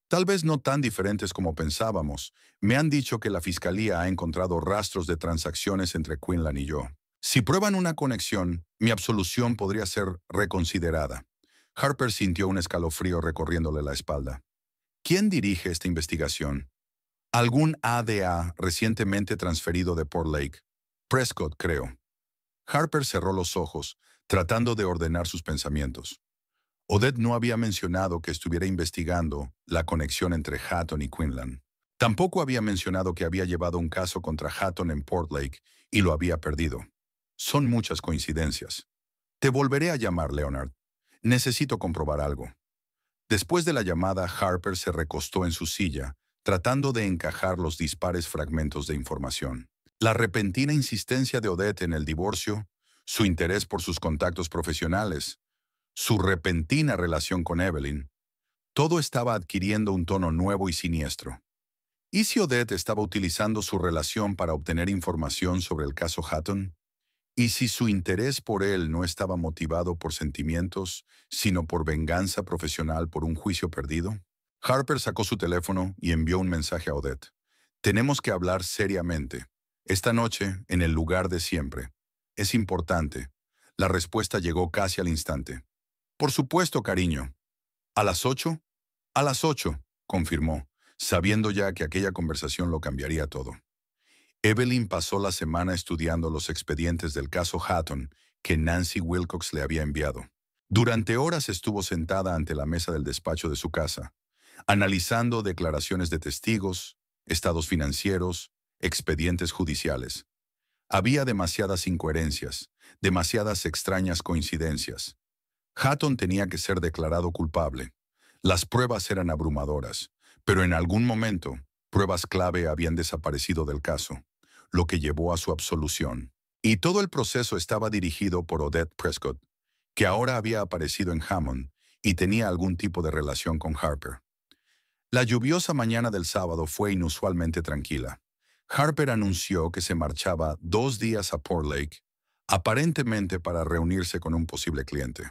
Tal vez no tan diferentes como pensábamos. Me han dicho que la fiscalía ha encontrado rastros de transacciones entre Quinlan y yo. Si prueban una conexión, mi absolución podría ser reconsiderada. Harper sintió un escalofrío recorriéndole la espalda. ¿Quién dirige esta investigación? Algún ADA recientemente transferido de Portlake. Prescott, creo. Harper cerró los ojos, tratando de ordenar sus pensamientos. Odette no había mencionado que estuviera investigando la conexión entre Hatton y Quinlan. Tampoco había mencionado que había llevado un caso contra Hatton en Portlake y lo había perdido. Son muchas coincidencias. Te volveré a llamar, Leonard. Necesito comprobar algo. Después de la llamada, Harper se recostó en su silla, tratando de encajar los dispares fragmentos de información. La repentina insistencia de Odette en el divorcio, su interés por sus contactos profesionales, su repentina relación con Evelyn, todo estaba adquiriendo un tono nuevo y siniestro. ¿Y si Odette estaba utilizando su relación para obtener información sobre el caso Hatton? ¿Y si su interés por él no estaba motivado por sentimientos, sino por venganza profesional por un juicio perdido? Harper sacó su teléfono y envió un mensaje a Odette. Tenemos que hablar seriamente. Esta noche, en el lugar de siempre. Es importante. La respuesta llegó casi al instante. Por supuesto, cariño. ¿A las 8? A las 8, confirmó, sabiendo ya que aquella conversación lo cambiaría todo. Evelyn pasó la semana estudiando los expedientes del caso Hatton que Nancy Wilcox le había enviado. Durante horas estuvo sentada ante la mesa del despacho de su casa, analizando declaraciones de testigos, estados financieros, expedientes judiciales. Había demasiadas incoherencias, demasiadas extrañas coincidencias. Hatton tenía que ser declarado culpable. Las pruebas eran abrumadoras, pero en algún momento, pruebas clave habían desaparecido del caso, lo que llevó a su absolución. Y todo el proceso estaba dirigido por Odette Prescott, que ahora había aparecido en Hammond y tenía algún tipo de relación con Harper. La lluviosa mañana del sábado fue inusualmente tranquila. Harper anunció que se marchaba 2 días a Port Lake, aparentemente para reunirse con un posible cliente.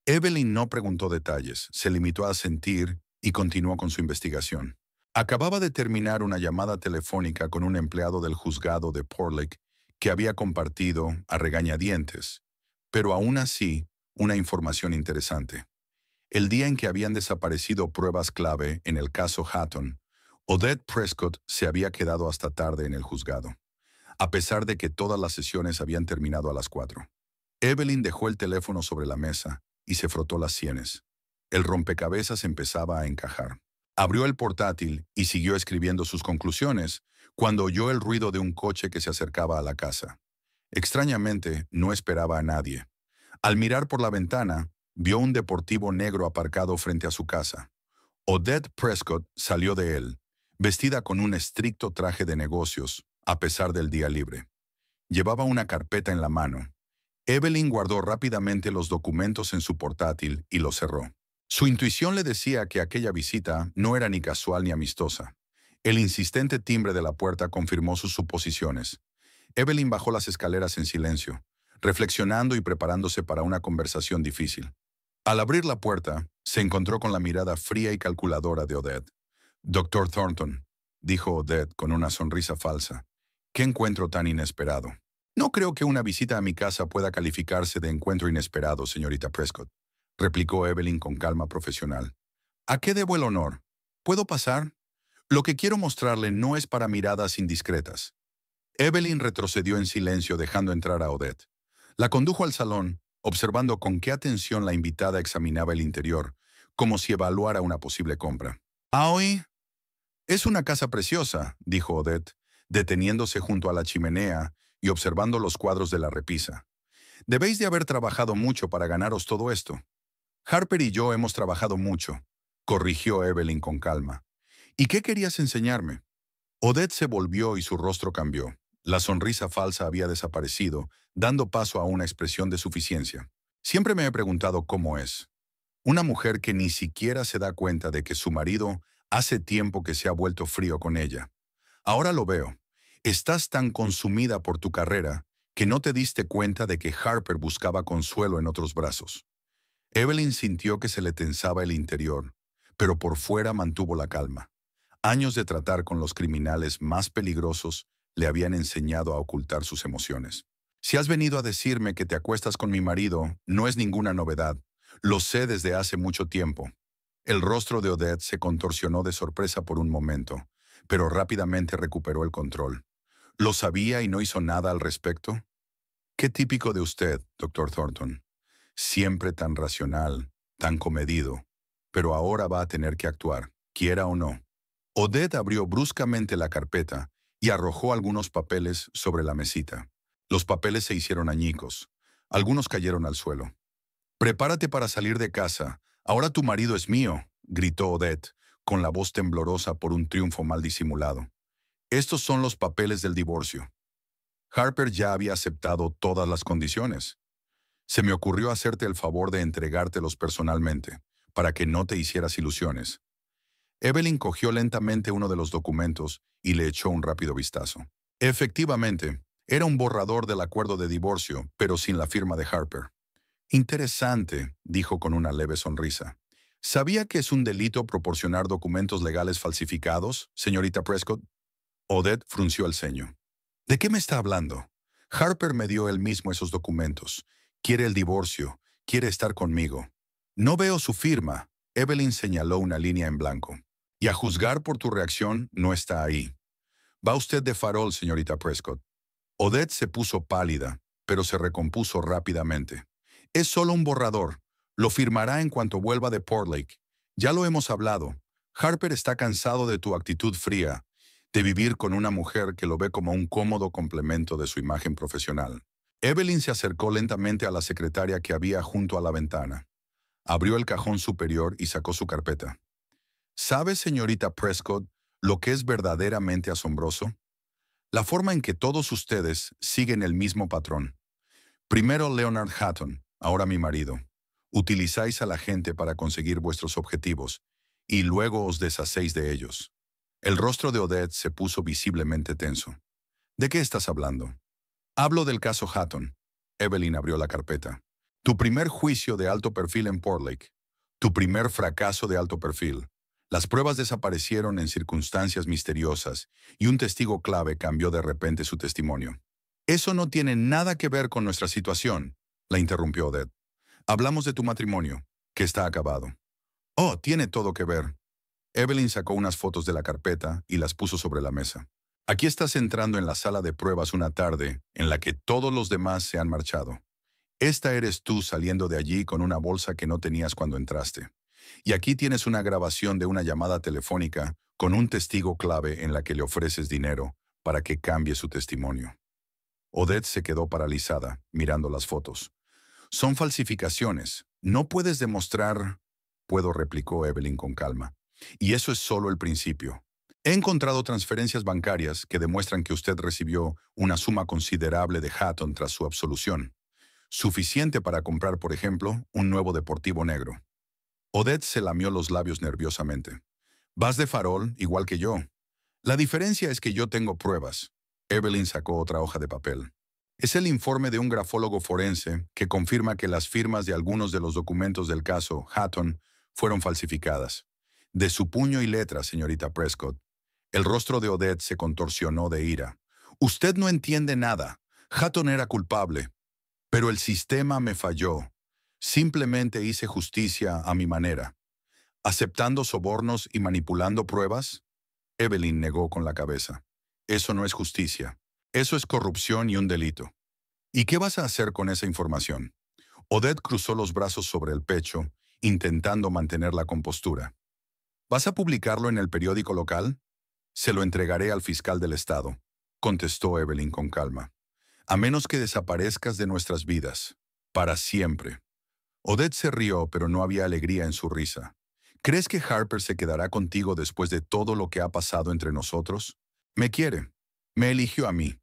Evelyn no preguntó detalles, se limitó a asentir y continuó con su investigación. Acababa de terminar una llamada telefónica con un empleado del juzgado de Port Lake que había compartido, a regañadientes, pero aún así, una información interesante. El día en que habían desaparecido pruebas clave en el caso Hatton, Odette Prescott se había quedado hasta tarde en el juzgado, a pesar de que todas las sesiones habían terminado a las 4. Evelyn dejó el teléfono sobre la mesa y se frotó las sienes. El rompecabezas empezaba a encajar. Abrió el portátil y siguió escribiendo sus conclusiones cuando oyó el ruido de un coche que se acercaba a la casa. Extrañamente, no esperaba a nadie. Al mirar por la ventana, vio un deportivo negro aparcado frente a su casa. Odette Prescott salió de él, vestida con un estricto traje de negocios, a pesar del día libre. Llevaba una carpeta en la mano. Evelyn guardó rápidamente los documentos en su portátil y los cerró. Su intuición le decía que aquella visita no era ni casual ni amistosa. El insistente timbre de la puerta confirmó sus suposiciones. Evelyn bajó las escaleras en silencio, reflexionando y preparándose para una conversación difícil. Al abrir la puerta, se encontró con la mirada fría y calculadora de Odette. «Doctor Thornton», dijo Odette con una sonrisa falsa, «¿qué encuentro tan inesperado?» «No creo que una visita a mi casa pueda calificarse de encuentro inesperado, señorita Prescott», replicó Evelyn con calma profesional. «¿A qué debo el honor? ¿Puedo pasar? Lo que quiero mostrarle no es para miradas indiscretas». Evelyn retrocedió en silencio dejando entrar a Odette. La condujo al salón, observando con qué atención la invitada examinaba el interior, como si evaluara una posible compra. «Aoi, es una casa preciosa», dijo Odette, deteniéndose junto a la chimenea y observando los cuadros de la repisa. «Debéis de haber trabajado mucho para ganaros todo esto». «Harper y yo hemos trabajado mucho», corrigió Evelyn con calma. «¿Y qué querías enseñarme?» Odette se volvió y su rostro cambió. La sonrisa falsa había desaparecido, dando paso a una expresión de suficiencia. «Siempre me he preguntado cómo es. Una mujer que ni siquiera se da cuenta de que su marido hace tiempo que se ha vuelto frío con ella. Ahora lo veo. Estás tan consumida por tu carrera que no te diste cuenta de que Harper buscaba consuelo en otros brazos». Evelyn sintió que se le tensaba el interior, pero por fuera mantuvo la calma. Años de tratar con los criminales más peligrosos le habían enseñado a ocultar sus emociones. «Si has venido a decirme que te acuestas con mi marido, no es ninguna novedad. Lo sé desde hace mucho tiempo». El rostro de Odette se contorsionó de sorpresa por un momento, pero rápidamente recuperó el control. «¿Lo sabía y no hizo nada al respecto?» «Qué típico de usted, doctor Thornton. Siempre tan racional, tan comedido. Pero ahora va a tener que actuar, quiera o no». Odette abrió bruscamente la carpeta y arrojó algunos papeles sobre la mesita. Los papeles se hicieron añicos. Algunos cayeron al suelo. «Prepárate para salir de casa. Ahora tu marido es mío», gritó Odette, con la voz temblorosa por un triunfo mal disimulado. «Estos son los papeles del divorcio». Harper ya había aceptado todas las condiciones. «Se me ocurrió hacerte el favor de entregártelos personalmente, para que no te hicieras ilusiones». Evelyn cogió lentamente uno de los documentos y le echó un rápido vistazo. Efectivamente, era un borrador del acuerdo de divorcio, pero sin la firma de Harper. «Interesante», dijo con una leve sonrisa. «¿Sabía que es un delito proporcionar documentos legales falsificados, señorita Prescott?» Odette frunció el ceño. «¿De qué me está hablando? Harper me dio él mismo esos documentos. Quiere el divorcio, quiere estar conmigo. No veo su firma». Evelyn señaló una línea en blanco. «Y a juzgar por tu reacción, no está ahí. Va usted de farol, señorita Prescott». Odette se puso pálida, pero se recompuso rápidamente. «Es solo un borrador. Lo firmará en cuanto vuelva de Port Lake. Ya lo hemos hablado. Harper está cansado de tu actitud fría. de vivir con una mujer que lo ve como un cómodo complemento de su imagen profesional. Evelyn se acercó lentamente a la secretaria que había junto a la ventana. Abrió el cajón superior y sacó su carpeta. ¿Sabe, señorita Prescott, lo que es verdaderamente asombroso? La forma en que todos ustedes siguen el mismo patrón. Primero Leonard Hatton, ahora mi marido. Utilizáis a la gente para conseguir vuestros objetivos, y luego os deshacéis de ellos. El rostro de Odette se puso visiblemente tenso. ¿De qué estás hablando? Hablo del caso Hatton. Evelyn abrió la carpeta. Tu primer juicio de alto perfil en Portlake. Tu primer fracaso de alto perfil. Las pruebas desaparecieron en circunstancias misteriosas y un testigo clave cambió de repente su testimonio. Eso no tiene nada que ver con nuestra situación, la interrumpió Odette. Hablamos de tu matrimonio, que está acabado. Oh, tiene todo que ver. Evelyn sacó unas fotos de la carpeta y las puso sobre la mesa. Aquí estás entrando en la sala de pruebas una tarde en la que todos los demás se han marchado. Esta eres tú saliendo de allí con una bolsa que no tenías cuando entraste. Y aquí tienes una grabación de una llamada telefónica con un testigo clave en la que le ofreces dinero para que cambie su testimonio. Odette se quedó paralizada, mirando las fotos. Son falsificaciones. No puedes demostrar... Puedo, replicó Evelyn con calma. Y eso es solo el principio. He encontrado transferencias bancarias que demuestran que usted recibió una suma considerable de Hatton tras su absolución. Suficiente para comprar, por ejemplo, un nuevo deportivo negro. Odette se lamió los labios nerviosamente. Vas de farol, igual que yo. La diferencia es que yo tengo pruebas. Evelyn sacó otra hoja de papel. Es el informe de un grafólogo forense que confirma que las firmas de algunos de los documentos del caso Hatton fueron falsificadas. De su puño y letra, señorita Prescott. El rostro de Odette se contorsionó de ira. Usted no entiende nada. Hatton era culpable. Pero el sistema me falló. Simplemente hice justicia a mi manera. ¿Aceptando sobornos y manipulando pruebas? Evelyn negó con la cabeza. Eso no es justicia. Eso es corrupción y un delito. ¿Y qué vas a hacer con esa información? Odette cruzó los brazos sobre el pecho, intentando mantener la compostura. ¿Vas a publicarlo en el periódico local? Se lo entregaré al fiscal del estado, contestó Evelyn con calma. A menos que desaparezcas de nuestras vidas. Para siempre. Odette se rió, pero no había alegría en su risa. ¿Crees que Harper se quedará contigo después de todo lo que ha pasado entre nosotros? Me quiere. Me eligió a mí.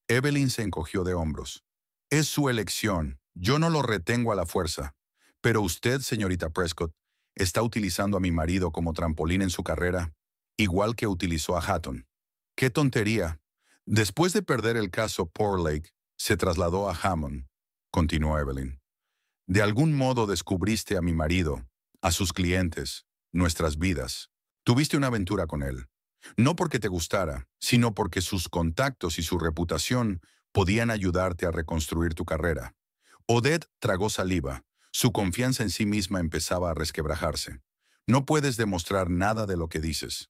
Evelyn se encogió de hombros. Es su elección. Yo no lo retengo a la fuerza. Pero usted, señorita Prescott, está utilizando a mi marido como trampolín en su carrera, igual que utilizó a Hatton. ¡Qué tontería! Después de perder el caso Portlake, se trasladó a Hammond, continuó Evelyn. De algún modo descubriste a mi marido, a sus clientes, nuestras vidas. Tuviste una aventura con él. No porque te gustara, sino porque sus contactos y su reputación podían ayudarte a reconstruir tu carrera. Odette tragó saliva. Su confianza en sí misma empezaba a resquebrajarse. No puedes demostrar nada de lo que dices.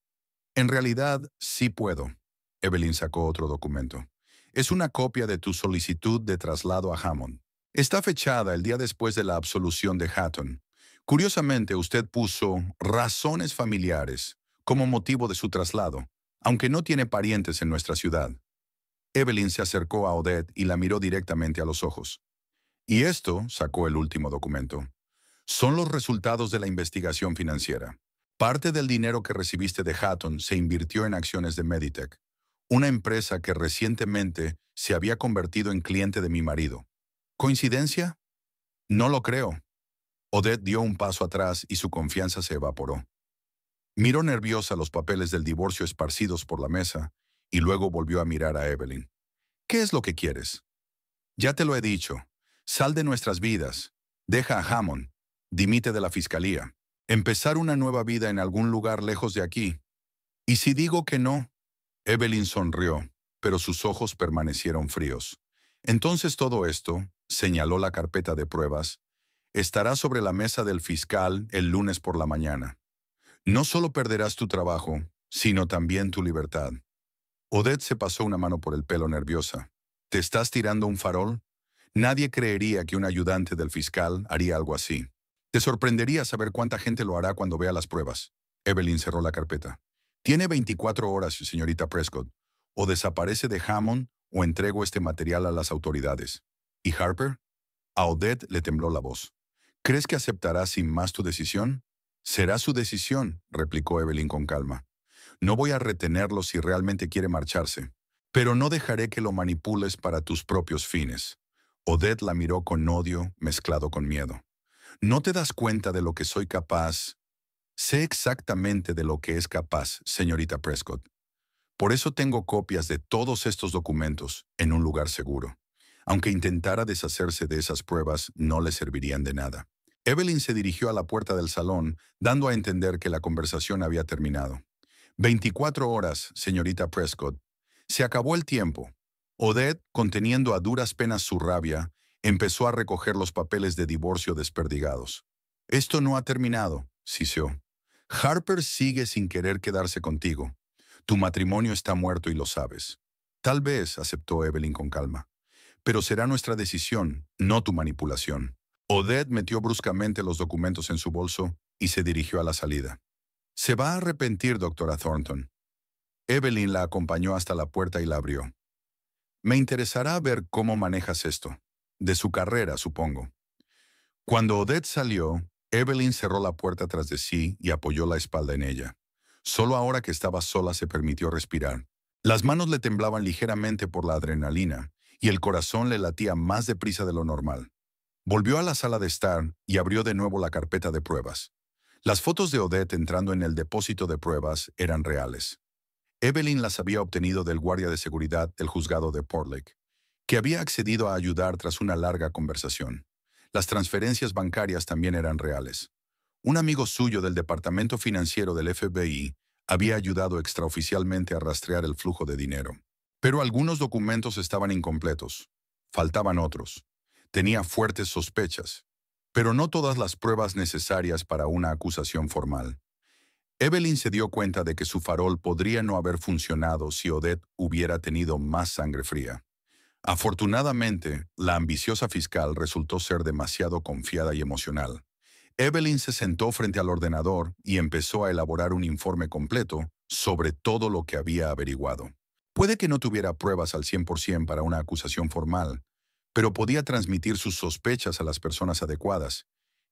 En realidad, sí puedo. Evelyn sacó otro documento. Es una copia de tu solicitud de traslado a Hammond. Está fechada el día después de la absolución de Hatton. Curiosamente, usted puso razones familiares como motivo de su traslado, aunque no tiene parientes en nuestra ciudad. Evelyn se acercó a Odette y la miró directamente a los ojos. Y esto, sacó el último documento, son los resultados de la investigación financiera. Parte del dinero que recibiste de Hatton se invirtió en acciones de Meditech, una empresa que recientemente se había convertido en cliente de mi marido. ¿Coincidencia? No lo creo. Odette dio un paso atrás y su confianza se evaporó. Miró nerviosa los papeles del divorcio esparcidos por la mesa y luego volvió a mirar a Evelyn. ¿Qué es lo que quieres? Ya te lo he dicho. Sal de nuestras vidas. Deja a Hammond. Dimite de la fiscalía. Empezar una nueva vida en algún lugar lejos de aquí. ¿Y si digo que no? Evelyn sonrió, pero sus ojos permanecieron fríos. Entonces todo esto, señaló la carpeta de pruebas, estará sobre la mesa del fiscal el lunes por la mañana. No solo perderás tu trabajo, sino también tu libertad. Odette se pasó una mano por el pelo nerviosa. ¿Te estás tirando un farol? Nadie creería que un ayudante del fiscal haría algo así. Te sorprendería saber cuánta gente lo hará cuando vea las pruebas. Evelyn cerró la carpeta. Tiene 24 horas, señorita Prescott. O desaparece de Hammond o entrego este material a las autoridades. ¿Y Harper? A Odette le tembló la voz. ¿Crees que aceptará sin más tu decisión? Será su decisión, replicó Evelyn con calma. No voy a retenerlo si realmente quiere marcharse, pero no dejaré que lo manipules para tus propios fines. Odette la miró con odio mezclado con miedo. ¿No te das cuenta de lo que soy capaz? Sé exactamente de lo que es capaz, señorita Prescott. Por eso tengo copias de todos estos documentos en un lugar seguro. Aunque intentara deshacerse de esas pruebas, no le servirían de nada. Evelyn se dirigió a la puerta del salón, dando a entender que la conversación había terminado. 24 horas, señorita Prescott. Se acabó el tiempo. Odette, conteniendo a duras penas su rabia, empezó a recoger los papeles de divorcio desperdigados. Esto no ha terminado, siseó. Harper sigue sin querer quedarse contigo. Tu matrimonio está muerto y lo sabes. Tal vez, aceptó Evelyn con calma. Pero será nuestra decisión, no tu manipulación. Odette metió bruscamente los documentos en su bolso y se dirigió a la salida. Se va a arrepentir, doctora Thornton. Evelyn la acompañó hasta la puerta y la abrió. Me interesará ver cómo manejas esto. De su carrera, supongo. Cuando Odette salió, Evelyn cerró la puerta tras de sí y apoyó la espalda en ella. Solo ahora que estaba sola se permitió respirar. Las manos le temblaban ligeramente por la adrenalina y el corazón le latía más deprisa de lo normal. Volvió a la sala de estar y abrió de nuevo la carpeta de pruebas. Las fotos de Odette entrando en el depósito de pruebas eran reales. Evelyn las había obtenido del guardia de seguridad del juzgado de Portland, que había accedido a ayudar tras una larga conversación. Las transferencias bancarias también eran reales. Un amigo suyo del departamento financiero del FBI había ayudado extraoficialmente a rastrear el flujo de dinero. Pero algunos documentos estaban incompletos. Faltaban otros. Tenía fuertes sospechas, pero no todas las pruebas necesarias para una acusación formal. Evelyn se dio cuenta de que su farol podría no haber funcionado si Odette hubiera tenido más sangre fría. Afortunadamente, la ambiciosa fiscal resultó ser demasiado confiada y emocional. Evelyn se sentó frente al ordenador y empezó a elaborar un informe completo sobre todo lo que había averiguado. Puede que no tuviera pruebas al 100% para una acusación formal, pero podía transmitir sus sospechas a las personas adecuadas,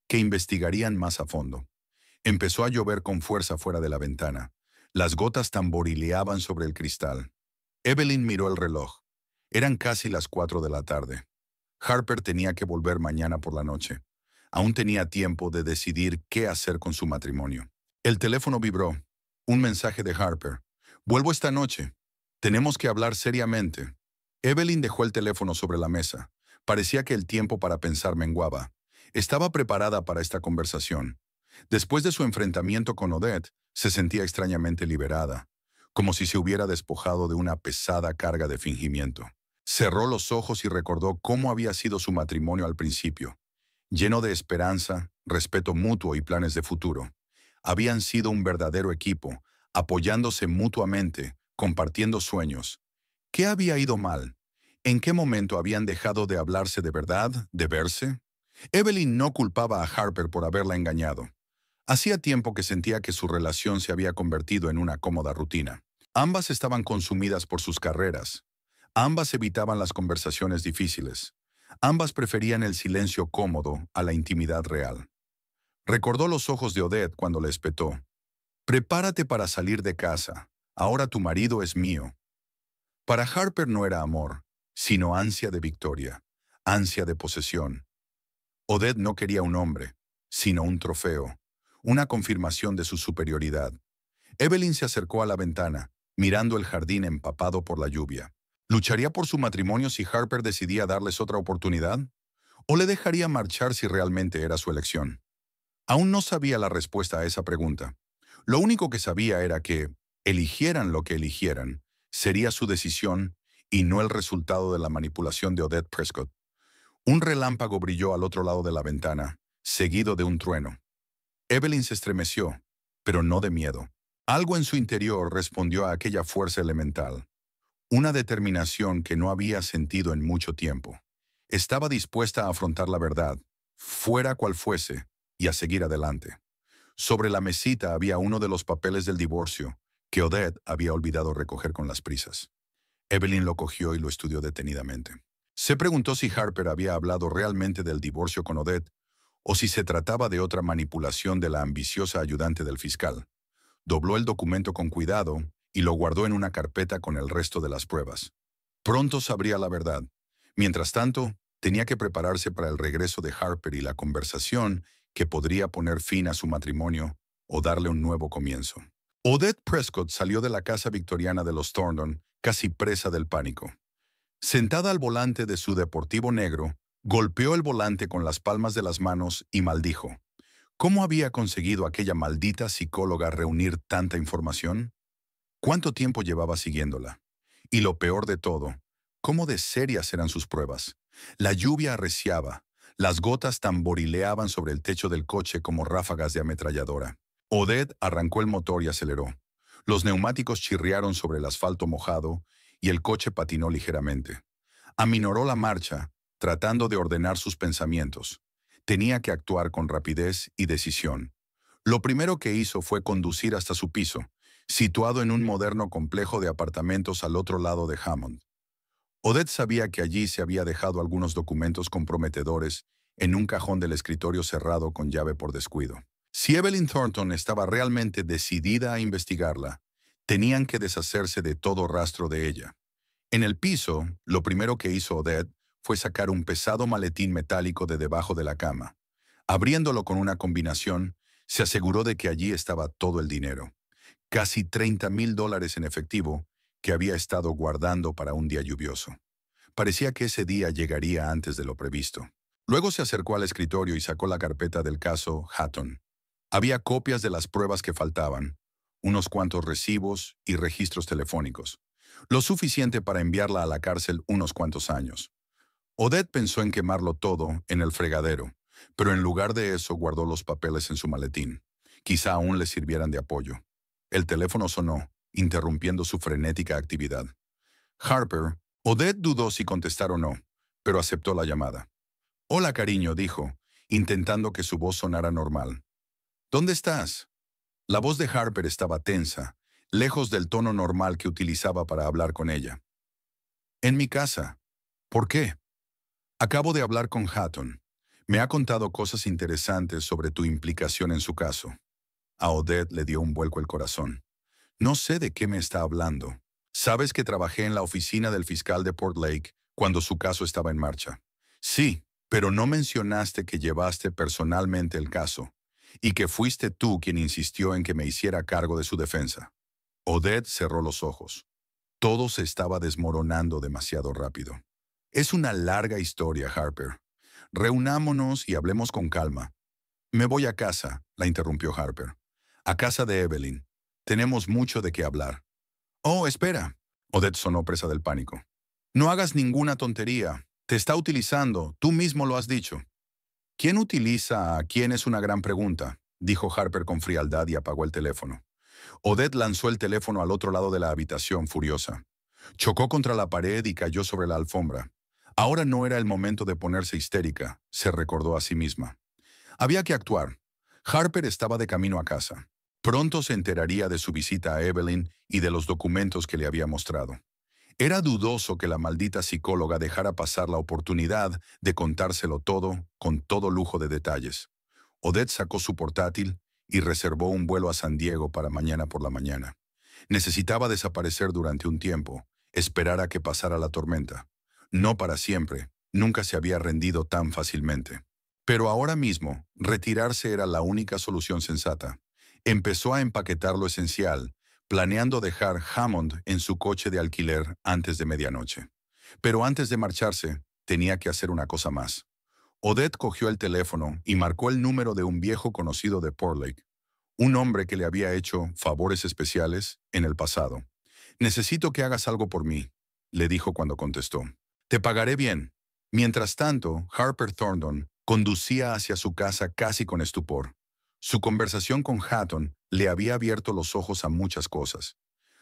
que investigarían más a fondo. Empezó a llover con fuerza fuera de la ventana. Las gotas tamborileaban sobre el cristal. Evelyn miró el reloj. Eran casi las 4 de la tarde. Harper tenía que volver mañana por la noche. Aún tenía tiempo de decidir qué hacer con su matrimonio. El teléfono vibró. Un mensaje de Harper. Vuelvo esta noche. Tenemos que hablar seriamente. Evelyn dejó el teléfono sobre la mesa. Parecía que el tiempo para pensar menguaba. Estaba preparada para esta conversación. Después de su enfrentamiento con Odette, se sentía extrañamente liberada, como si se hubiera despojado de una pesada carga de fingimiento. Cerró los ojos y recordó cómo había sido su matrimonio al principio, lleno de esperanza, respeto mutuo y planes de futuro. Habían sido un verdadero equipo, apoyándose mutuamente, compartiendo sueños. ¿Qué había ido mal? ¿En qué momento habían dejado de hablarse de verdad, de verse? Evelyn no culpaba a Harper por haberla engañado. Hacía tiempo que sentía que su relación se había convertido en una cómoda rutina. Ambas estaban consumidas por sus carreras. Ambas evitaban las conversaciones difíciles. Ambas preferían el silencio cómodo a la intimidad real. Recordó los ojos de Odette cuando le espetó. Prepárate para salir de casa. Ahora tu marido es mío. Para Harper no era amor, sino ansia de victoria, ansia de posesión. Odette no quería un hombre, sino un trofeo, una confirmación de su superioridad. Evelyn se acercó a la ventana, mirando el jardín empapado por la lluvia. ¿Lucharía por su matrimonio si Harper decidía darles otra oportunidad? ¿O le dejaría marchar si realmente era su elección? Aún no sabía la respuesta a esa pregunta. Lo único que sabía era que, eligieran lo que eligieran, sería su decisión y no el resultado de la manipulación de Odette Prescott. Un relámpago brilló al otro lado de la ventana, seguido de un trueno. Evelyn se estremeció, pero no de miedo. Algo en su interior respondió a aquella fuerza elemental. Una determinación que no había sentido en mucho tiempo. Estaba dispuesta a afrontar la verdad, fuera cual fuese, y a seguir adelante. Sobre la mesita había uno de los papeles del divorcio, que Odette había olvidado recoger con las prisas. Evelyn lo cogió y lo estudió detenidamente. Se preguntó si Harper había hablado realmente del divorcio con Odette o si se trataba de otra manipulación de la ambiciosa ayudante del fiscal. Dobló el documento con cuidado y lo guardó en una carpeta con el resto de las pruebas. Pronto sabría la verdad. Mientras tanto, tenía que prepararse para el regreso de Harper y la conversación que podría poner fin a su matrimonio o darle un nuevo comienzo. Odette Prescott salió de la casa victoriana de los Thornton casi presa del pánico. Sentada al volante de su deportivo negro, golpeó el volante con las palmas de las manos y maldijo. ¿Cómo había conseguido aquella maldita psicóloga reunir tanta información? ¿Cuánto tiempo llevaba siguiéndola? Y lo peor de todo, ¿cómo de serias eran sus pruebas? La lluvia arreciaba, las gotas tamborileaban sobre el techo del coche como ráfagas de ametralladora. Odette arrancó el motor y aceleró. Los neumáticos chirriaron sobre el asfalto mojado y el coche patinó ligeramente. Aminoró la marcha, tratando de ordenar sus pensamientos. Tenía que actuar con rapidez y decisión. Lo primero que hizo fue conducir hasta su piso, situado en un moderno complejo de apartamentos al otro lado de Hammond. Odette sabía que allí se había dejado algunos documentos comprometedores en un cajón del escritorio cerrado con llave por descuido. Si Evelyn Thornton estaba realmente decidida a investigarla, tenían que deshacerse de todo rastro de ella. En el piso, lo primero que hizo Odette fue sacar un pesado maletín metálico de debajo de la cama. Abriéndolo con una combinación, se aseguró de que allí estaba todo el dinero. Casi $30,000 en efectivo que había estado guardando para un día lluvioso. Parecía que ese día llegaría antes de lo previsto. Luego se acercó al escritorio y sacó la carpeta del caso Hatton. Había copias de las pruebas que faltaban, unos cuantos recibos y registros telefónicos, lo suficiente para enviarla a la cárcel unos cuantos años. Odette pensó en quemarlo todo en el fregadero, pero en lugar de eso guardó los papeles en su maletín. Quizá aún le sirvieran de apoyo. El teléfono sonó, interrumpiendo su frenética actividad. Harper, Odette dudó si contestar o no, pero aceptó la llamada. «Hola, cariño», dijo, intentando que su voz sonara normal. «¿Dónde estás?» La voz de Harper estaba tensa, lejos del tono normal que utilizaba para hablar con ella. «En mi casa». «¿Por qué?» «Acabo de hablar con Hatton. Me ha contado cosas interesantes sobre tu implicación en su caso». A Odette le dio un vuelco el corazón. «No sé de qué me está hablando. ¿Sabes que trabajé en la oficina del fiscal de Port Lake cuando su caso estaba en marcha?» «Sí, pero no mencionaste que llevaste personalmente el caso y que fuiste tú quien insistió en que me hiciera cargo de su defensa». Odette cerró los ojos. Todo se estaba desmoronando demasiado rápido. «Es una larga historia, Harper. Reunámonos y hablemos con calma». «Me voy a casa», la interrumpió Harper. «A casa de Evelyn. Tenemos mucho de qué hablar». «Oh, espera». Odette sonó presa del pánico. «No hagas ninguna tontería. Te está utilizando, tú mismo lo has dicho». «¿Quién utiliza a quién es una gran pregunta?», dijo Harper con frialdad y apagó el teléfono. Odette lanzó el teléfono al otro lado de la habitación, furiosa. Chocó contra la pared y cayó sobre la alfombra. Ahora no era el momento de ponerse histérica, se recordó a sí misma. Había que actuar. Harper estaba de camino a casa. Pronto se enteraría de su visita a Evelyn y de los documentos que le había mostrado. Era dudoso que la maldita psicóloga dejara pasar la oportunidad de contárselo todo, con todo lujo de detalles. Odette sacó su portátil y reservó un vuelo a San Diego para mañana por la mañana. Necesitaba desaparecer durante un tiempo, esperar a que pasara la tormenta. No para siempre, nunca se había rendido tan fácilmente. Pero ahora mismo, retirarse era la única solución sensata. Empezó a empaquetar lo esencial, planeando dejar Hammond en su coche de alquiler antes de medianoche. Pero antes de marcharse, tenía que hacer una cosa más. Odette cogió el teléfono y marcó el número de un viejo conocido de Port Lake, un hombre que le había hecho favores especiales en el pasado. «Necesito que hagas algo por mí», le dijo cuando contestó. «Te pagaré bien». Mientras tanto, Harper Thornton conducía hacia su casa casi con estupor. Su conversación con Hatton le había abierto los ojos a muchas cosas.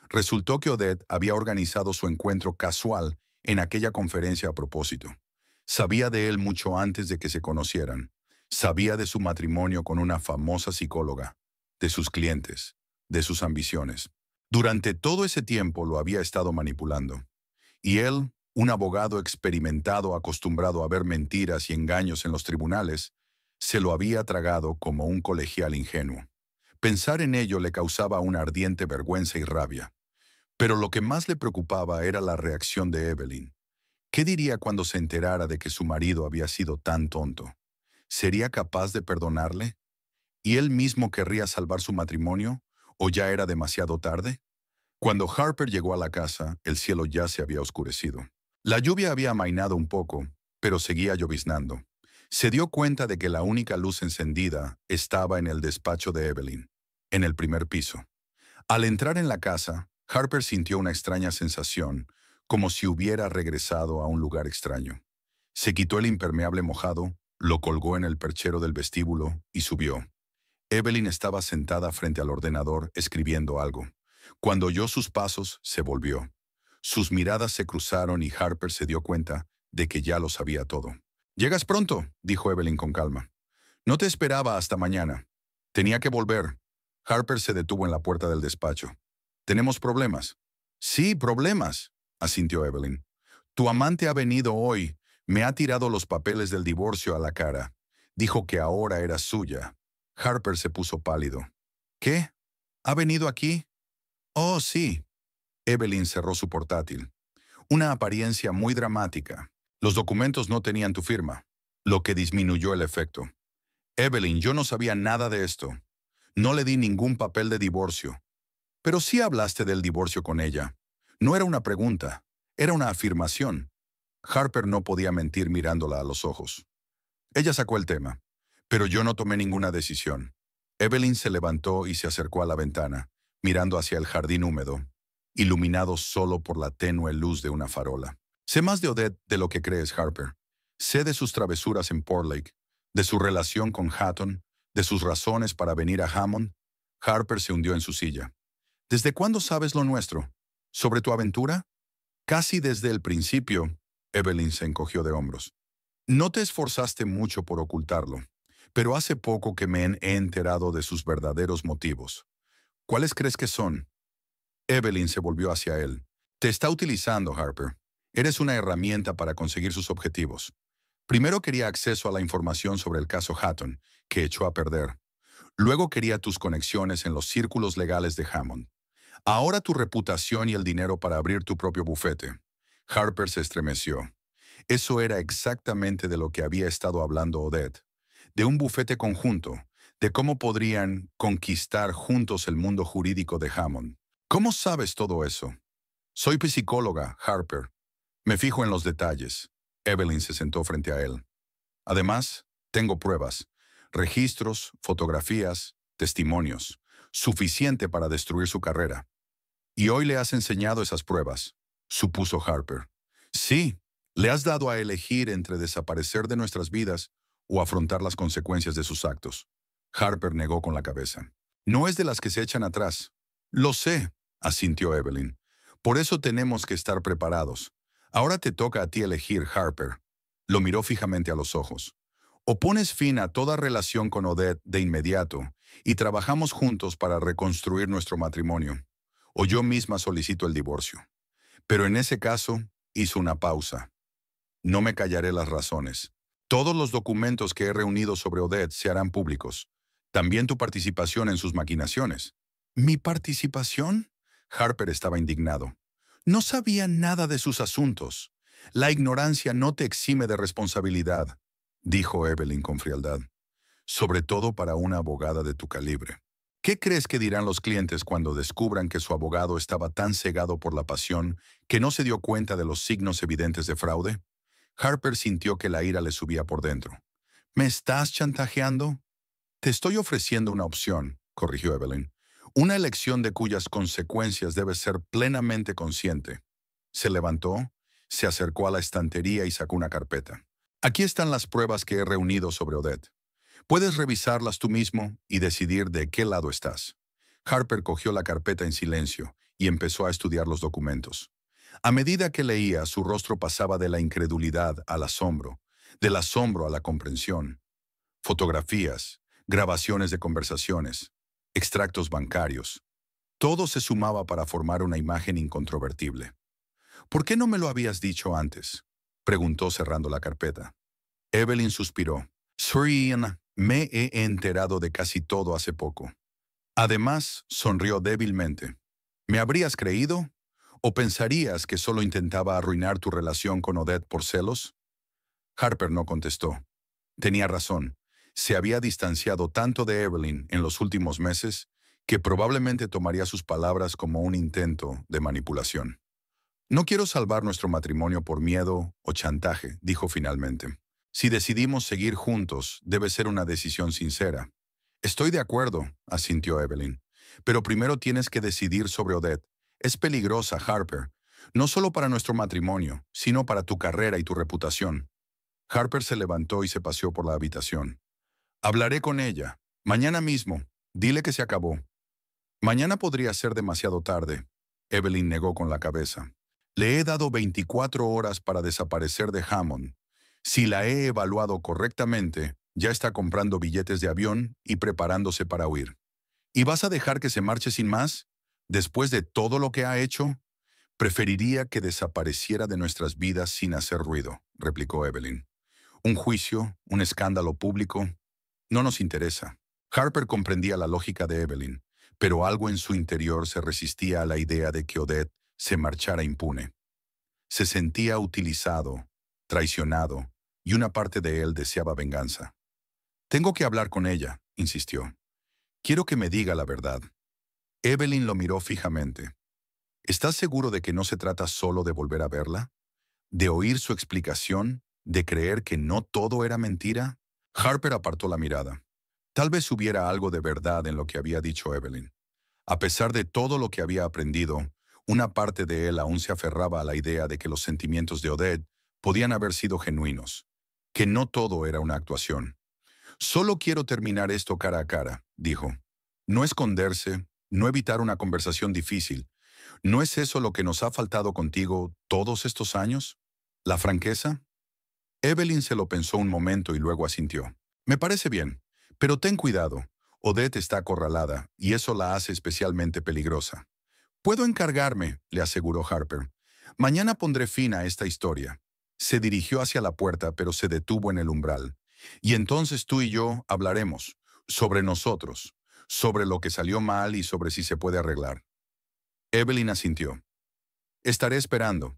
Resultó que Odette había organizado su encuentro casual en aquella conferencia a propósito. Sabía de él mucho antes de que se conocieran. Sabía de su matrimonio con una famosa psicóloga, de sus clientes, de sus ambiciones. Durante todo ese tiempo lo había estado manipulando. Y él, un abogado experimentado acostumbrado a ver mentiras y engaños en los tribunales, se lo había tragado como un colegial ingenuo. Pensar en ello le causaba una ardiente vergüenza y rabia. Pero lo que más le preocupaba era la reacción de Evelyn. ¿Qué diría cuando se enterara de que su marido había sido tan tonto? ¿Sería capaz de perdonarle? ¿Y él mismo querría salvar su matrimonio? ¿O ya era demasiado tarde? Cuando Harper llegó a la casa, el cielo ya se había oscurecido. La lluvia había amainado un poco, pero seguía lloviznando. Se dio cuenta de que la única luz encendida estaba en el despacho de Evelyn, en el primer piso. Al entrar en la casa, Harper sintió una extraña sensación, como si hubiera regresado a un lugar extraño. Se quitó el impermeable mojado, lo colgó en el perchero del vestíbulo y subió. Evelyn estaba sentada frente al ordenador escribiendo algo. Cuando oyó sus pasos, se volvió. Sus miradas se cruzaron y Harper se dio cuenta de que ya lo sabía todo. «Llegas pronto», dijo Evelyn con calma. «No te esperaba hasta mañana. Tenía que volver». Harper se detuvo en la puerta del despacho. «¿Tenemos problemas?» «Sí, problemas», asintió Evelyn. «Tu amante ha venido hoy. Me ha tirado los papeles del divorcio a la cara. Dijo que ahora era suya». Harper se puso pálido. «¿Qué? ¿Ha venido aquí?» «Oh, sí». Evelyn cerró su portátil. «Una apariencia muy dramática. Los documentos no tenían tu firma, lo que disminuyó el efecto. Evelyn, yo no sabía nada de esto. No le di ningún papel de divorcio. Pero sí hablaste del divorcio con ella. No era una pregunta, era una afirmación». Harper no podía mentir mirándola a los ojos. Ella sacó el tema, pero yo no tomé ninguna decisión. Evelyn se levantó y se acercó a la ventana, mirando hacia el jardín húmedo, iluminado solo por la tenue luz de una farola. «Sé más de Odette de lo que crees, Harper. Sé de sus travesuras en Port Lake, de su relación con Hatton, de sus razones para venir a Hammond». Harper se hundió en su silla. «¿Desde cuándo sabes lo nuestro? ¿Sobre tu aventura?» «Casi desde el principio». Evelyn se encogió de hombros. «No te esforzaste mucho por ocultarlo, pero hace poco que me he enterado de sus verdaderos motivos. ¿Cuáles crees que son?» Evelyn se volvió hacia él. «Te está utilizando, Harper. Eres una herramienta para conseguir sus objetivos. Primero quería acceso a la información sobre el caso Hatton, que echó a perder. Luego quería tus conexiones en los círculos legales de Hammond. Ahora tu reputación y el dinero para abrir tu propio bufete». Harper se estremeció. Eso era exactamente de lo que había estado hablando Odette. De un bufete conjunto, de cómo podrían conquistar juntos el mundo jurídico de Hammond. «¿Cómo sabes todo eso?» «Soy psicóloga, Harper. Me fijo en los detalles». Evelyn se sentó frente a él. «Además, tengo pruebas, registros, fotografías, testimonios, suficiente para destruir su carrera». «¿Y hoy le has enseñado esas pruebas?», supuso Harper. «Sí, le has dado a elegir entre desaparecer de nuestras vidas o afrontar las consecuencias de sus actos». Harper negó con la cabeza. «No es de las que se echan atrás». «Lo sé», asintió Evelyn. «Por eso tenemos que estar preparados. Ahora te toca a ti elegir, Harper». Lo miró fijamente a los ojos. «O pones fin a toda relación con Odette de inmediato y trabajamos juntos para reconstruir nuestro matrimonio, o yo misma solicito el divorcio». Pero en ese caso, hizo una pausa. «No me callaré las razones. Todos los documentos que he reunido sobre Odette se harán públicos. También tu participación en sus maquinaciones». «¿Mi participación?». Harper estaba indignado. «No sabía nada de sus asuntos. La ignorancia no te exime de responsabilidad», dijo Evelyn con frialdad. «Sobre todo para una abogada de tu calibre. ¿Qué crees que dirán los clientes cuando descubran que su abogado estaba tan cegado por la pasión que no se dio cuenta de los signos evidentes de fraude?» Harper sintió que la ira le subía por dentro. «¿Me estás chantajeando?» «Te estoy ofreciendo una opción», corrigió Evelyn. «Una elección de cuyas consecuencias debes ser plenamente consciente». Se levantó, se acercó a la estantería y sacó una carpeta. «Aquí están las pruebas que he reunido sobre Odette. Puedes revisarlas tú mismo y decidir de qué lado estás». Harper cogió la carpeta en silencio y empezó a estudiar los documentos. A medida que leía, su rostro pasaba de la incredulidad al asombro, del asombro a la comprensión. Fotografías, grabaciones de conversaciones, extractos bancarios. Todo se sumaba para formar una imagen incontrovertible. ¿Por qué no me lo habías dicho antes?, preguntó cerrando la carpeta. Evelyn suspiró. Srin, me he enterado de casi todo hace poco. Además, sonrió débilmente. ¿Me habrías creído? ¿O pensarías que solo intentaba arruinar tu relación con Odette por celos? Harper no contestó. Tenía razón. Se había distanciado tanto de Evelyn en los últimos meses que probablemente tomaría sus palabras como un intento de manipulación. No quiero salvar nuestro matrimonio por miedo o chantaje, dijo finalmente. Si decidimos seguir juntos, debe ser una decisión sincera. Estoy de acuerdo, asintió Evelyn. Pero primero tienes que decidir sobre Odette. Es peligrosa, Harper. No solo para nuestro matrimonio, sino para tu carrera y tu reputación. Harper se levantó y se paseó por la habitación. Hablaré con ella. Mañana mismo. Dile que se acabó. Mañana podría ser demasiado tarde. Evelyn negó con la cabeza. Le he dado 24 horas para desaparecer de Hammond. Si la he evaluado correctamente, ya está comprando billetes de avión y preparándose para huir. ¿Y vas a dejar que se marche sin más? Después de todo lo que ha hecho, preferiría que desapareciera de nuestras vidas sin hacer ruido, replicó Evelyn. Un juicio, un escándalo público, no nos interesa. Harper comprendía la lógica de Evelyn, pero algo en su interior se resistía a la idea de que Odette se marchara impune. Se sentía utilizado, traicionado, y una parte de él deseaba venganza. Tengo que hablar con ella, insistió. Quiero que me diga la verdad. Evelyn lo miró fijamente. ¿Estás seguro de que no se trata solo de volver a verla? ¿De oír su explicación? ¿De creer que no todo era mentira? Harper apartó la mirada. Tal vez hubiera algo de verdad en lo que había dicho Evelyn. A pesar de todo lo que había aprendido, una parte de él aún se aferraba a la idea de que los sentimientos de Odette podían haber sido genuinos, que no todo era una actuación. Solo quiero terminar esto cara a cara, dijo. No esconderse, no evitar una conversación difícil. ¿No es eso lo que nos ha faltado contigo todos estos años? ¿La franqueza? Evelyn se lo pensó un momento y luego asintió. Me parece bien, pero ten cuidado. Odette está acorralada y eso la hace especialmente peligrosa. Puedo encargarme, le aseguró Harper. Mañana pondré fin a esta historia. Se dirigió hacia la puerta, pero se detuvo en el umbral. Y entonces tú y yo hablaremos sobre nosotros, sobre lo que salió mal y sobre si se puede arreglar. Evelyn asintió. Estaré esperando.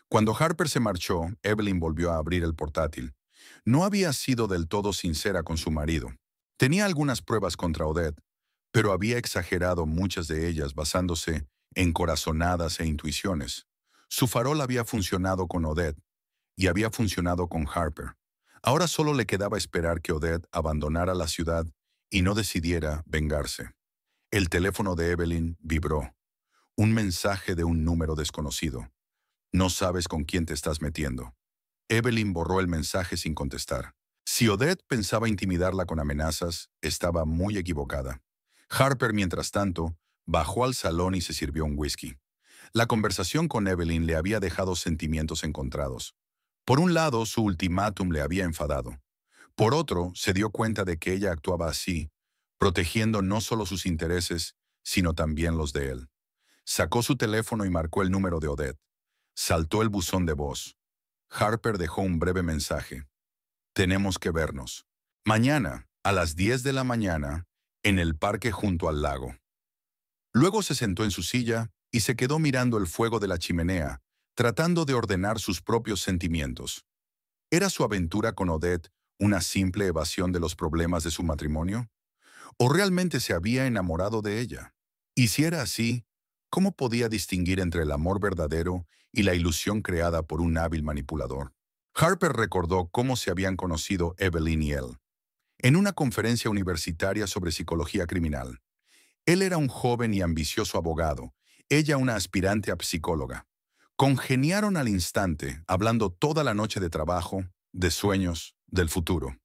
Cuando Harper se marchó, Evelyn volvió a abrir el portátil. No había sido del todo sincera con su marido. Tenía algunas pruebas contra Odette, pero había exagerado muchas de ellas basándose en corazonadas e intuiciones. Su farol había funcionado con Odette y había funcionado con Harper. Ahora solo le quedaba esperar que Odette abandonara la ciudad y no decidiera vengarse. El teléfono de Evelyn vibró. Un mensaje de un número desconocido. No sabes con quién te estás metiendo. Evelyn borró el mensaje sin contestar. Si Odette pensaba intimidarla con amenazas, estaba muy equivocada. Harper, mientras tanto, bajó al salón y se sirvió un whisky. La conversación con Evelyn le había dejado sentimientos encontrados. Por un lado, su ultimátum le había enfadado. Por otro, se dio cuenta de que ella actuaba así, protegiendo no solo sus intereses, sino también los de él. Sacó su teléfono y marcó el número de Odette. Saltó el buzón de voz. Harper dejó un breve mensaje. Tenemos que vernos. Mañana, a las 10 de la mañana, en el parque junto al lago. Luego se sentó en su silla y se quedó mirando el fuego de la chimenea, tratando de ordenar sus propios sentimientos. ¿Era su aventura con Odette una simple evasión de los problemas de su matrimonio? ¿O realmente se había enamorado de ella? Y si era así, ¿cómo podía distinguir entre el amor verdadero y la ilusión creada por un hábil manipulador? Harper recordó cómo se habían conocido Evelyn y él. En una conferencia universitaria sobre psicología criminal. Él era un joven y ambicioso abogado, ella una aspirante a psicóloga. Congeniaron al instante, hablando toda la noche de trabajo, de sueños, del futuro.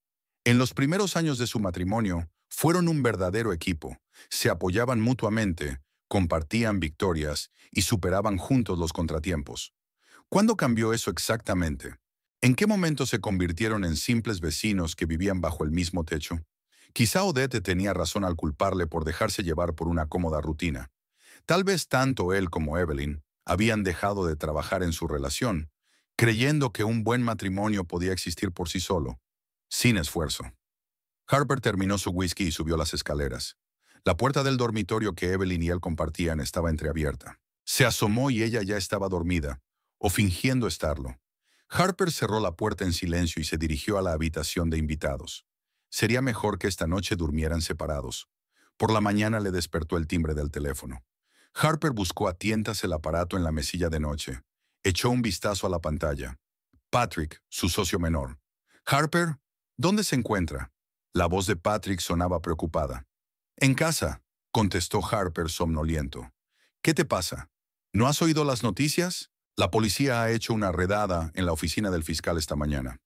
En los primeros años de su matrimonio, fueron un verdadero equipo. Se apoyaban mutuamente, compartían victorias y superaban juntos los contratiempos. ¿Cuándo cambió eso exactamente? ¿En qué momento se convirtieron en simples vecinos que vivían bajo el mismo techo? Quizá Odette tenía razón al culparle por dejarse llevar por una cómoda rutina. Tal vez tanto él como Evelyn habían dejado de trabajar en su relación, creyendo que un buen matrimonio podía existir por sí solo, sin esfuerzo. Harper terminó su whisky y subió las escaleras. La puerta del dormitorio que Evelyn y él compartían estaba entreabierta. Se asomó y ella ya estaba dormida, o fingiendo estarlo. Harper cerró la puerta en silencio y se dirigió a la habitación de invitados. Sería mejor que esta noche durmieran separados. Por la mañana le despertó el timbre del teléfono. Harper buscó a tientas el aparato en la mesilla de noche. Echó un vistazo a la pantalla. Patrick, su socio menor. «Harper, ¿dónde se encuentra?» La voz de Patrick sonaba preocupada. «En casa», contestó Harper somnoliento. «¿Qué te pasa? ¿No has oído las noticias? La policía ha hecho una redada en la oficina del fiscal esta mañana.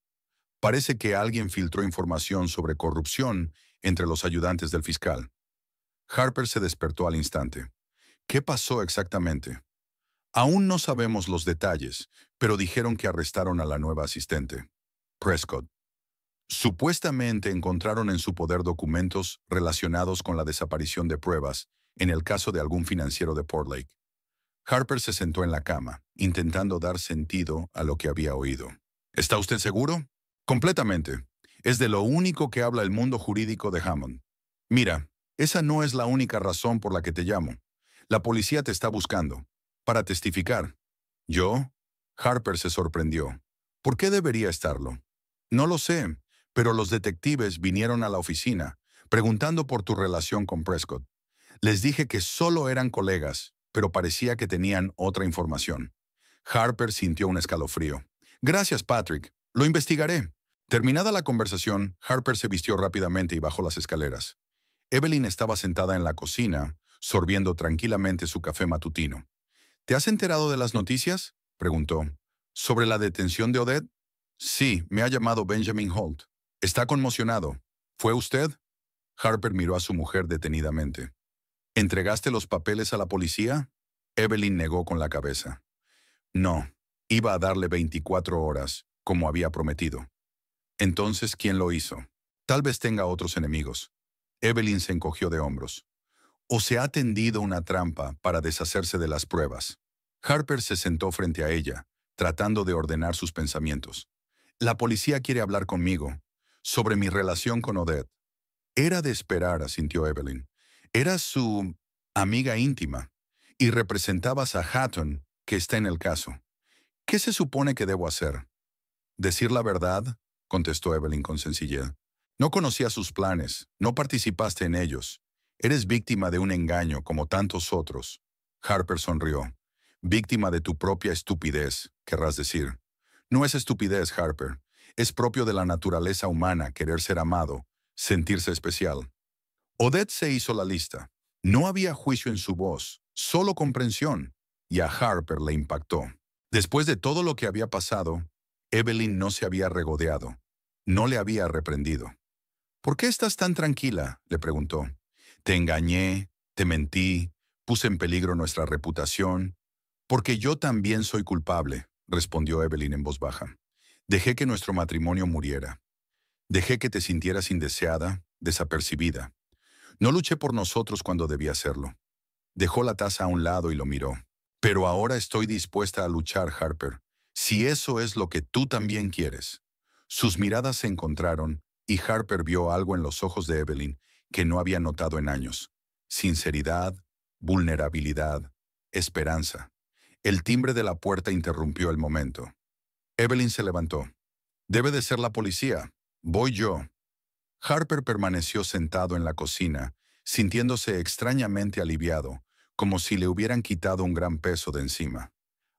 Parece que alguien filtró información sobre corrupción entre los ayudantes del fiscal». Harper se despertó al instante. «¿Qué pasó exactamente?» «Aún no sabemos los detalles, pero dijeron que arrestaron a la nueva asistente, Prescott. Supuestamente encontraron en su poder documentos relacionados con la desaparición de pruebas en el caso de algún financiero de Port Lake». Harper se sentó en la cama, intentando dar sentido a lo que había oído. «¿Está usted seguro?» «Completamente. Es de lo único que habla el mundo jurídico de Hammond. Mira, esa no es la única razón por la que te llamo. La policía te está buscando. Para testificar». «¿Yo?» Harper se sorprendió. «¿Por qué debería estarlo?» «No lo sé, pero los detectives vinieron a la oficina, preguntando por tu relación con Prescott. Les dije que solo eran colegas, pero parecía que tenían otra información». Harper sintió un escalofrío. «Gracias, Patrick. Lo investigaré». Terminada la conversación, Harper se vistió rápidamente y bajó las escaleras. Evelyn estaba sentada en la cocina, sorbiendo tranquilamente su café matutino. «¿Te has enterado de las noticias?», preguntó. «¿Sobre la detención de Odette?» «Sí, me ha llamado Benjamin Holt. Está conmocionado. ¿Fue usted?» Harper miró a su mujer detenidamente. «¿Entregaste los papeles a la policía?» Evelyn negó con la cabeza. «No, iba a darle 24 horas, como había prometido». «Entonces, ¿quién lo hizo? Tal vez tenga otros enemigos». Evelyn se encogió de hombros. «O se ha tendido una trampa para deshacerse de las pruebas». Harper se sentó frente a ella, tratando de ordenar sus pensamientos. «La policía quiere hablar conmigo sobre mi relación con Odette». «Era de esperar», asintió Evelyn. «Eras su amiga íntima y representabas a Hatton, que está en el caso. ¿Qué se supone que debo hacer?» «Decir la verdad», contestó Evelyn con sencillez. «No conocías sus planes, no participaste en ellos. Eres víctima de un engaño como tantos otros». Harper sonrió. «Víctima de tu propia estupidez, querrás decir». «No es estupidez, Harper. Es propio de la naturaleza humana querer ser amado, sentirse especial». Odette se hizo la lista. No había juicio en su voz, solo comprensión, y a Harper le impactó. Después de todo lo que había pasado, Evelyn no se había regodeado, no le había reprendido. «¿Por qué estás tan tranquila?», le preguntó. «Te engañé, te mentí, puse en peligro nuestra reputación». «Porque yo también soy culpable», respondió Evelyn en voz baja. «Dejé que nuestro matrimonio muriera. Dejé que te sintieras indeseada, desapercibida. No luché por nosotros cuando debía hacerlo». Dejó la taza a un lado y lo miró. «Pero ahora estoy dispuesta a luchar, Harper, si eso es lo que tú también quieres». Sus miradas se encontraron y Harper vio algo en los ojos de Evelyn que no había notado en años. Sinceridad, vulnerabilidad, esperanza. El timbre de la puerta interrumpió el momento. Evelyn se levantó. «Debe de ser la policía. Voy yo». Harper permaneció sentado en la cocina, sintiéndose extrañamente aliviado, como si le hubieran quitado un gran peso de encima.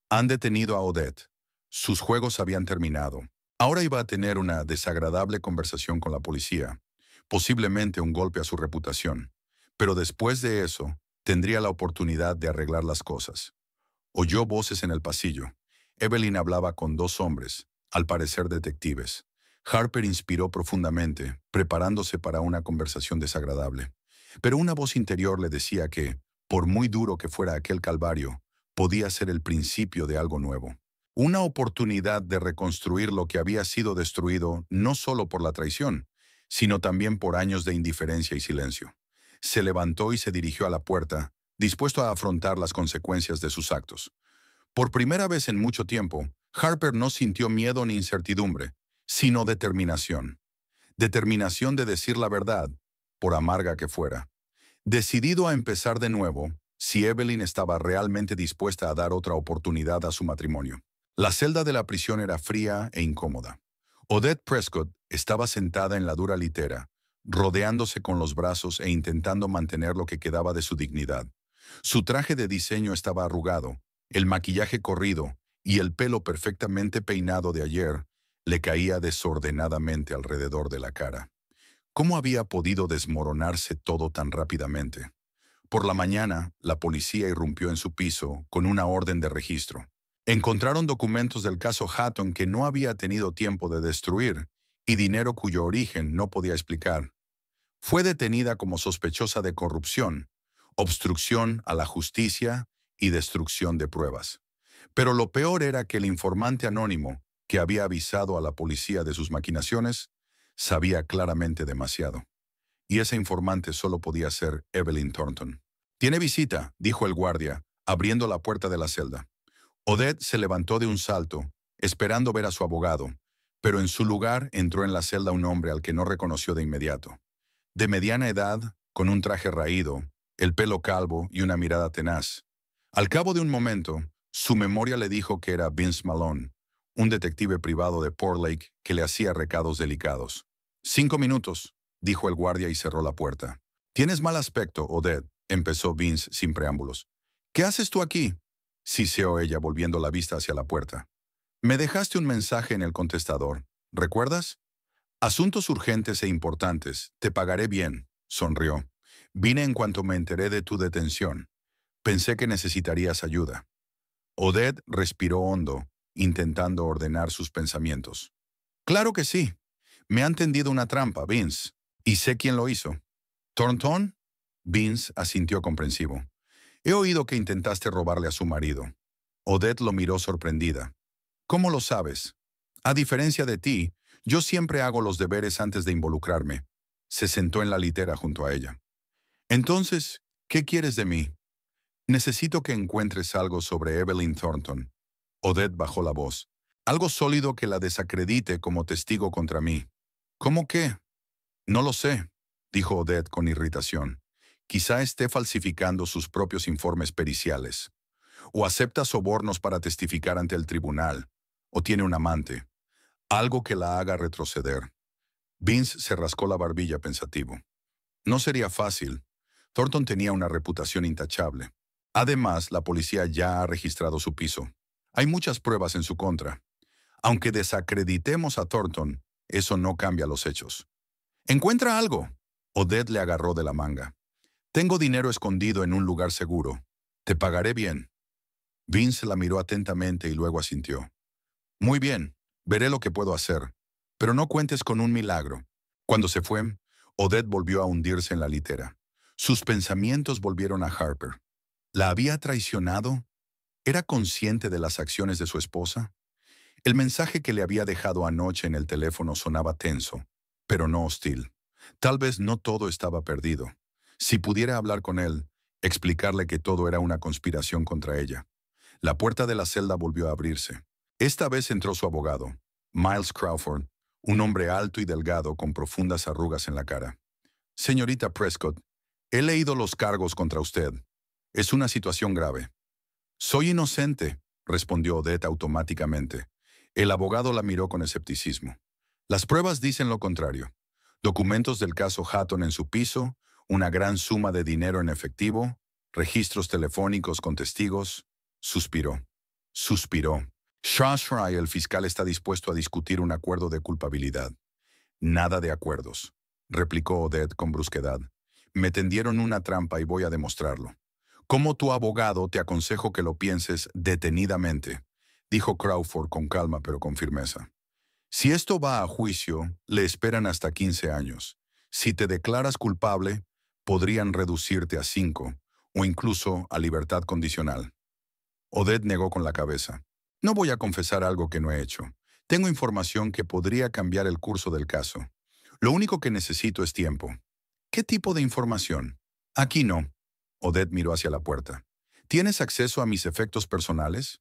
Han detenido a Odette. Sus juegos habían terminado. Ahora iba a tener una desagradable conversación con la policía, posiblemente un golpe a su reputación. Pero después de eso, tendría la oportunidad de arreglar las cosas. Oyó voces en el pasillo. Evelyn hablaba con dos hombres, al parecer detectives. Harper inspiró profundamente, preparándose para una conversación desagradable. Pero una voz interior le decía que, por muy duro que fuera aquel calvario, podía ser el principio de algo nuevo. Una oportunidad de reconstruir lo que había sido destruido no solo por la traición, sino también por años de indiferencia y silencio. Se levantó y se dirigió a la puerta, dispuesto a afrontar las consecuencias de sus actos. Por primera vez en mucho tiempo, Harper no sintió miedo ni incertidumbre, sino determinación. Determinación de decir la verdad, por amarga que fuera. Decidido a empezar de nuevo, si Evelyn estaba realmente dispuesta a dar otra oportunidad a su matrimonio. La celda de la prisión era fría e incómoda. Odette Prescott estaba sentada en la dura litera, rodeándose con los brazos e intentando mantener lo que quedaba de su dignidad. Su traje de diseño estaba arrugado, el maquillaje corrido y el pelo perfectamente peinado de ayer le caía desordenadamente alrededor de la cara. ¿Cómo había podido desmoronarse todo tan rápidamente? Por la mañana, la policía irrumpió en su piso con una orden de registro. Encontraron documentos del caso Hatton que no había tenido tiempo de destruir y dinero cuyo origen no podía explicar. Fue detenida como sospechosa de corrupción, obstrucción a la justicia y destrucción de pruebas. Pero lo peor era que el informante anónimo, que había avisado a la policía de sus maquinaciones, sabía claramente demasiado. Y ese informante solo podía ser Evelyn Thornton. «Tiene visita», dijo el guardia, abriendo la puerta de la celda. Odette se levantó de un salto, esperando ver a su abogado, pero en su lugar entró en la celda un hombre al que no reconoció de inmediato. De mediana edad, con un traje raído, el pelo calvo y una mirada tenaz. Al cabo de un momento, su memoria le dijo que era Vince Malone, un detective privado de Port Lake que le hacía recados delicados. «5 minutos», dijo el guardia y cerró la puerta. «Tienes mal aspecto, Odette», empezó Vince sin preámbulos. «¿Qué haces tú aquí?», siseó ella volviendo la vista hacia la puerta. «Me dejaste un mensaje en el contestador, ¿recuerdas?». «Asuntos urgentes e importantes, te pagaré bien», sonrió. «Vine en cuanto me enteré de tu detención. Pensé que necesitarías ayuda». Odette respiró hondo, intentando ordenar sus pensamientos. «Claro que sí. Me han tendido una trampa, Vince. Y sé quién lo hizo». «¿Thornton?». Vince asintió comprensivo. «He oído que intentaste robarle a su marido». Odette lo miró sorprendida. «¿Cómo lo sabes?». «A diferencia de ti, yo siempre hago los deberes antes de involucrarme». Se sentó en la litera junto a ella. «Entonces, ¿qué quieres de mí?». «Necesito que encuentres algo sobre Evelyn Thornton». Odette bajó la voz. «Algo sólido que la desacredite como testigo contra mí». «¿Cómo qué?». «No lo sé», dijo Odette con irritación. «Quizá esté falsificando sus propios informes periciales. O acepta sobornos para testificar ante el tribunal. O tiene un amante. Algo que la haga retroceder». Vince se rascó la barbilla pensativo. No sería fácil. Thornton tenía una reputación intachable. Además, la policía ya ha registrado su piso. Hay muchas pruebas en su contra. Aunque desacreditemos a Thornton, eso no cambia los hechos. «Encuentra algo». Odette le agarró de la manga. «Tengo dinero escondido en un lugar seguro. Te pagaré bien». Vince la miró atentamente y luego asintió. «Muy bien, veré lo que puedo hacer. Pero no cuentes con un milagro». Cuando se fue, Odette volvió a hundirse en la litera. Sus pensamientos volvieron a Harper. ¿La había traicionado? ¿Era consciente de las acciones de su esposa? El mensaje que le había dejado anoche en el teléfono sonaba tenso, pero no hostil. Tal vez no todo estaba perdido. Si pudiera hablar con él, explicarle que todo era una conspiración contra ella. La puerta de la celda volvió a abrirse. Esta vez entró su abogado, Miles Crawford, un hombre alto y delgado con profundas arrugas en la cara. «Señorita Prescott, he leído los cargos contra usted. Es una situación grave». «Soy inocente», respondió Odette automáticamente. El abogado la miró con escepticismo. «Las pruebas dicen lo contrario. Documentos del caso Hatton en su piso, una gran suma de dinero en efectivo, registros telefónicos con testigos». Suspiró. Suspiró. «Shawshire, el fiscal está dispuesto a discutir un acuerdo de culpabilidad». «Nada de acuerdos», replicó Odette con brusquedad. «Me tendieron una trampa y voy a demostrarlo. Como tu abogado te aconsejo que lo pienses detenidamente», dijo Crawford con calma pero con firmeza. «Si esto va a juicio, le esperan hasta 15 años. Si te declaras culpable, podrían reducirte a 5 o incluso a libertad condicional». Odette negó con la cabeza. «No voy a confesar algo que no he hecho. Tengo información que podría cambiar el curso del caso. Lo único que necesito es tiempo». «¿Qué tipo de información?». «Aquí no». Odette miró hacia la puerta. ¿Tienes acceso a mis efectos personales?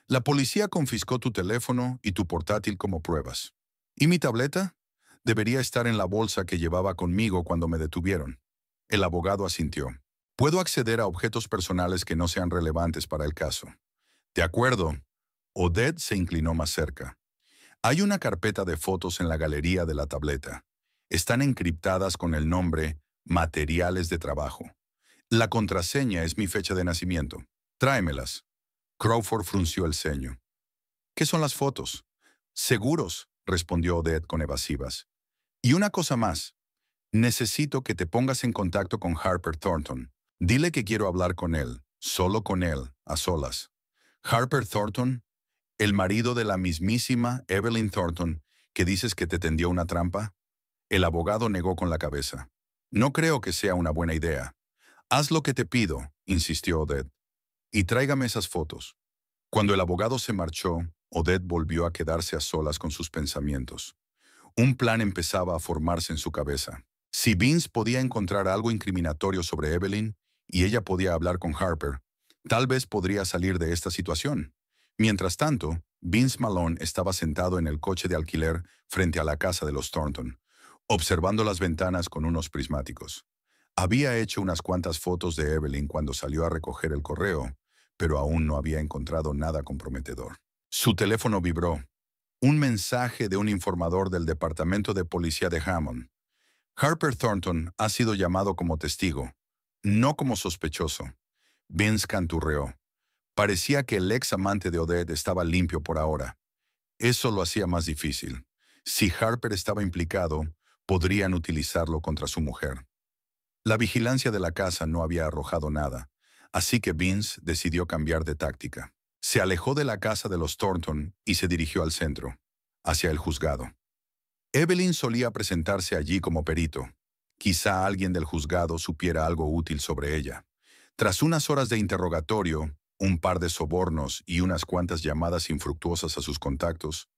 La policía confiscó tu teléfono y tu portátil como pruebas. ¿Y mi tableta? Debería estar en la bolsa que llevaba conmigo cuando me detuvieron. El abogado asintió. Puedo acceder a objetos personales que no sean relevantes para el caso. De acuerdo. Odette se inclinó más cerca. Hay una carpeta de fotos en la galería de la tableta. Están encriptadas con el nombre Materiales de Trabajo. La contraseña es mi fecha de nacimiento. Tráemelas. Crawford frunció el ceño. ¿Qué son las fotos? Seguros, respondió Odette con evasivas. Y una cosa más. Necesito que te pongas en contacto con Harper Thornton. Dile que quiero hablar con él, solo con él, a solas. Harper Thornton, el marido de la mismísima Evelyn Thornton, que dices que te tendió una trampa. El abogado negó con la cabeza. No creo que sea una buena idea. Haz lo que te pido, insistió Odette, y tráigame esas fotos. Cuando el abogado se marchó, Odette volvió a quedarse a solas con sus pensamientos. Un plan empezaba a formarse en su cabeza. Si Vince podía encontrar algo incriminatorio sobre Evelyn y ella podía hablar con Harper, tal vez podría salir de esta situación. Mientras tanto, Vince Malone estaba sentado en el coche de alquiler frente a la casa de los Thornton, observando las ventanas con unos prismáticos. Había hecho unas cuantas fotos de Evelyn cuando salió a recoger el correo, pero aún no había encontrado nada comprometedor. Su teléfono vibró. Un mensaje de un informador del Departamento de Policía de Hammond. Harper Thornton ha sido llamado como testigo, no como sospechoso. Vince canturreó. Parecía que el ex amante de Odette estaba limpio por ahora. Eso lo hacía más difícil. Si Harper estaba implicado, podrían utilizarlo contra su mujer. La vigilancia de la casa no había arrojado nada, así que Vince decidió cambiar de táctica. Se alejó de la casa de los Thornton y se dirigió al centro, hacia el juzgado. Evelyn solía presentarse allí como perito. Quizá alguien del juzgado supiera algo útil sobre ella. Tras unas horas de interrogatorio, un par de sobornos y unas cuantas llamadas infructuosas a sus contactos,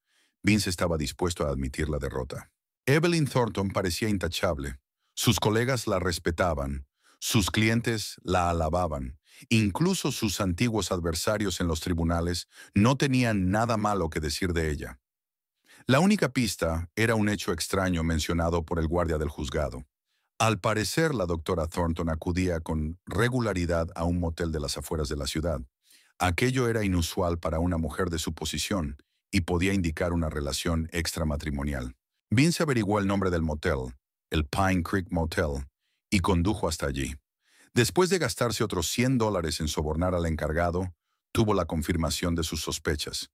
Vince estaba dispuesto a admitir la derrota. Evelyn Thornton parecía intachable. Sus colegas la respetaban, sus clientes la alababan. Incluso sus antiguos adversarios en los tribunales no tenían nada malo que decir de ella. La única pista era un hecho extraño mencionado por el guardia del juzgado. Al parecer, la doctora Thornton acudía con regularidad a un motel de las afueras de la ciudad. Aquello era inusual para una mujer de su posición y podía indicar una relación extramatrimonial. Vince averiguó el nombre del motel, el Pine Creek Motel, y condujo hasta allí. Después de gastarse otros $100 en sobornar al encargado, tuvo la confirmación de sus sospechas.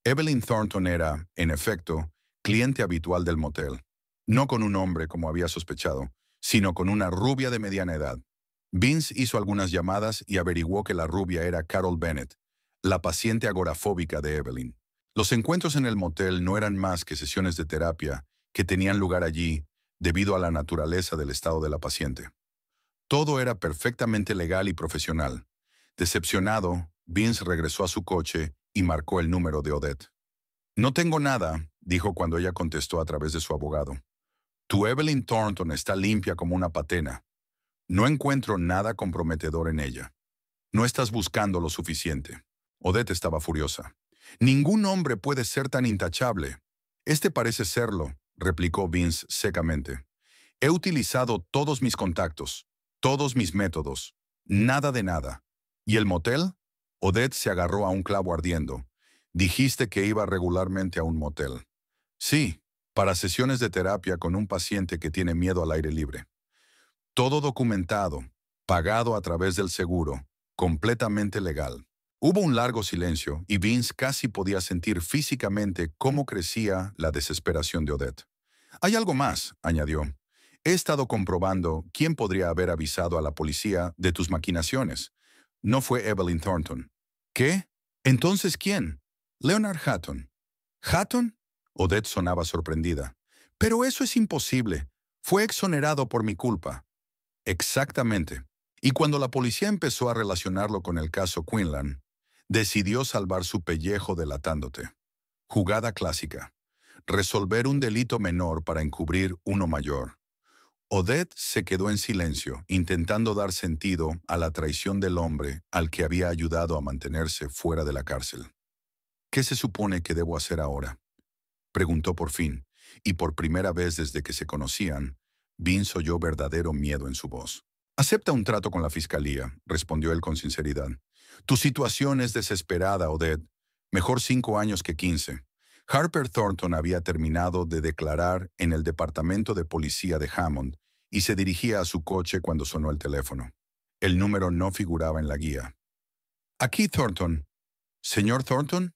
Evelyn Thornton era, en efecto, cliente habitual del motel. No con un hombre como había sospechado, sino con una rubia de mediana edad. Vince hizo algunas llamadas y averiguó que la rubia era Carol Bennett, la paciente agorafóbica de Evelyn. Los encuentros en el motel no eran más que sesiones de terapia que tenían lugar allí debido a la naturaleza del estado de la paciente. Todo era perfectamente legal y profesional. Decepcionado, Vince regresó a su coche y marcó el número de Odette. No tengo nada, dijo cuando ella contestó a través de su abogado. Tu Evelyn Thornton está limpia como una patena. No encuentro nada comprometedor en ella. No estás buscando lo suficiente. Odette estaba furiosa. Ningún hombre puede ser tan intachable. Este parece serlo, replicó Vince secamente. He utilizado todos mis contactos, todos mis métodos. Nada de nada. ¿Y el motel? Odette se agarró a un clavo ardiendo. Dijiste que iba regularmente a un motel. Sí, para sesiones de terapia con un paciente que tiene miedo al aire libre. Todo documentado, pagado a través del seguro, completamente legal. Hubo un largo silencio y Vince casi podía sentir físicamente cómo crecía la desesperación de Odette. Hay algo más, añadió. He estado comprobando quién podría haber avisado a la policía de tus maquinaciones. No fue Evelyn Thornton. ¿Qué? ¿Entonces quién? Leonard Hatton. ¿Hatton? Odette sonaba sorprendida. Pero eso es imposible. Fue exonerado por mi culpa. Exactamente. Y cuando la policía empezó a relacionarlo con el caso Quinlan, decidió salvar su pellejo delatándote. Jugada clásica. Resolver un delito menor para encubrir uno mayor. Odette se quedó en silencio, intentando dar sentido a la traición del hombre al que había ayudado a mantenerse fuera de la cárcel. ¿Qué se supone que debo hacer ahora?, preguntó por fin, y por primera vez desde que se conocían, Vince oyó verdadero miedo en su voz. Acepta un trato con la fiscalía, respondió él con sinceridad. Tu situación es desesperada, Odette. Mejor 5 años que 15. Harper Thornton había terminado de declarar en el departamento de policía de Hammond y se dirigía a su coche cuando sonó el teléfono. El número no figuraba en la guía. Aquí Thornton. ¿Señor Thornton?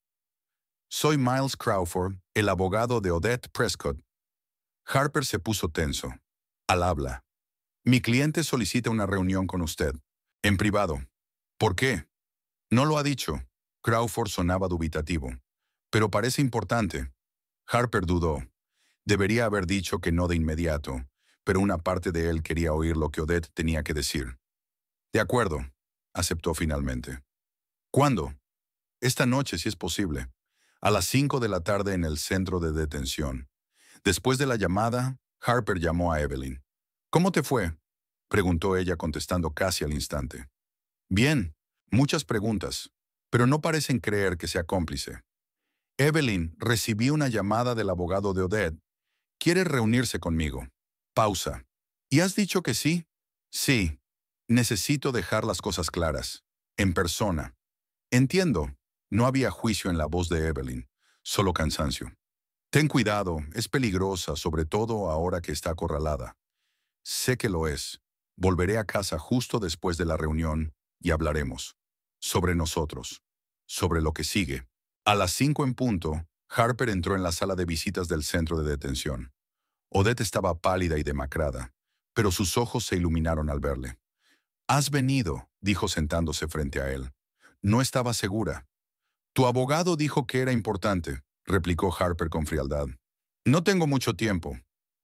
Soy Miles Crawford, el abogado de Odette Prescott. Harper se puso tenso. Al habla. Mi cliente solicita una reunión con usted. En privado. ¿Por qué? No lo ha dicho. Crawford sonaba dubitativo. Pero parece importante. Harper dudó. Debería haber dicho que no de inmediato, pero una parte de él quería oír lo que Odette tenía que decir. De acuerdo, aceptó finalmente. ¿Cuándo? Esta noche, si es posible. A las 5 de la tarde en el centro de detención. Después de la llamada, Harper llamó a Evelyn. ¿Cómo te fue?, preguntó ella contestando casi al instante. Bien, muchas preguntas, pero no parecen creer que sea cómplice. Evelyn, recibí una llamada del abogado de Odette. Quiere reunirse conmigo. Pausa. ¿Y has dicho que sí? Sí. Necesito dejar las cosas claras. En persona. Entiendo. No había juicio en la voz de Evelyn, solo cansancio. Ten cuidado, es peligrosa, sobre todo ahora que está acorralada. Sé que lo es. Volveré a casa justo después de la reunión y hablaremos. Sobre nosotros. Sobre lo que sigue. A las 5 en punto, Harper entró en la sala de visitas del centro de detención. Odette estaba pálida y demacrada, pero sus ojos se iluminaron al verle. «Has venido», dijo sentándose frente a él. «No estaba segura». «Tu abogado dijo que era importante», replicó Harper con frialdad. «No tengo mucho tiempo».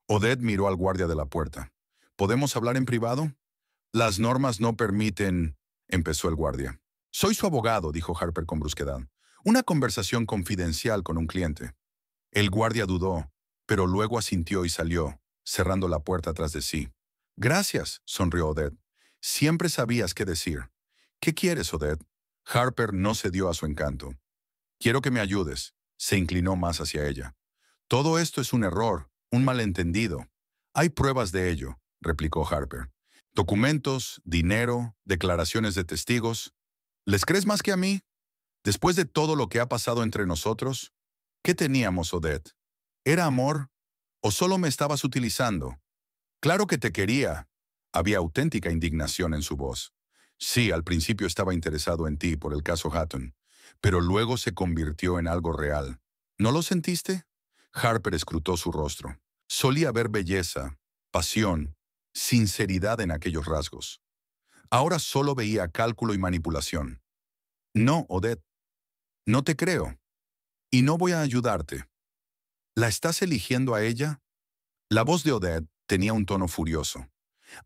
Odette miró al guardia de la puerta. «¿Podemos hablar en privado?» «Las normas no permiten», empezó el guardia. «Soy su abogado», dijo Harper con brusquedad. «Una conversación confidencial con un cliente». El guardia dudó, pero luego asintió y salió, cerrando la puerta tras de sí. «Gracias», sonrió Odette. «Siempre sabías qué decir». «¿Qué quieres, Odette?» Harper no cedió a su encanto. «Quiero que me ayudes». Se inclinó más hacia ella. «Todo esto es un error, un malentendido. Hay pruebas de ello», replicó Harper. «Documentos, dinero, declaraciones de testigos. ¿Les crees más que a mí? Después de todo lo que ha pasado entre nosotros, ¿qué teníamos, Odette? ¿Era amor? ¿O solo me estabas utilizando?» «Claro que te quería». Había auténtica indignación en su voz. «Sí, al principio estaba interesado en ti por el caso Hatton, pero luego se convirtió en algo real. ¿No lo sentiste?» Harper escrutó su rostro. Solía ver belleza, pasión, sinceridad en aquellos rasgos. Ahora solo veía cálculo y manipulación. «No, Odette, no te creo. Y no voy a ayudarte». «¿La estás eligiendo a ella?» La voz de Odette tenía un tono furioso.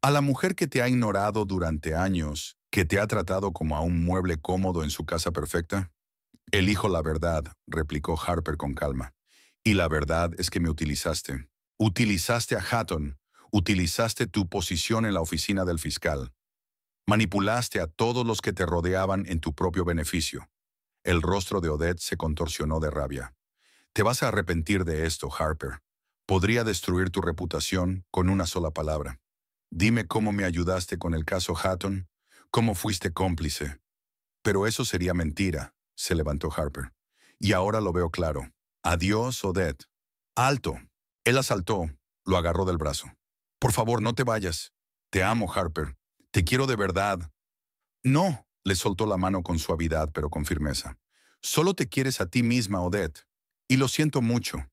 «¿A la mujer que te ha ignorado durante años, que te ha tratado como a un mueble cómodo en su casa perfecta?» «Elijo la verdad», replicó Harper con calma. «Y la verdad es que me utilizaste. Utilizaste a Hatton. Utilizaste tu posición en la oficina del fiscal. Manipulaste a todos los que te rodeaban en tu propio beneficio». El rostro de Odette se contorsionó de rabia. «Te vas a arrepentir de esto, Harper. Podría destruir tu reputación con una sola palabra. Dime cómo me ayudaste con el caso Hatton, cómo fuiste cómplice». «Pero eso sería mentira», se levantó Harper. «Y ahora lo veo claro. Adiós, Odette». «Alto». Él la saltó, lo agarró del brazo. «Por favor, no te vayas. Te amo, Harper. Te quiero de verdad». «No», le soltó la mano con suavidad pero con firmeza. «Solo te quieres a ti misma, Odette. Y lo siento mucho».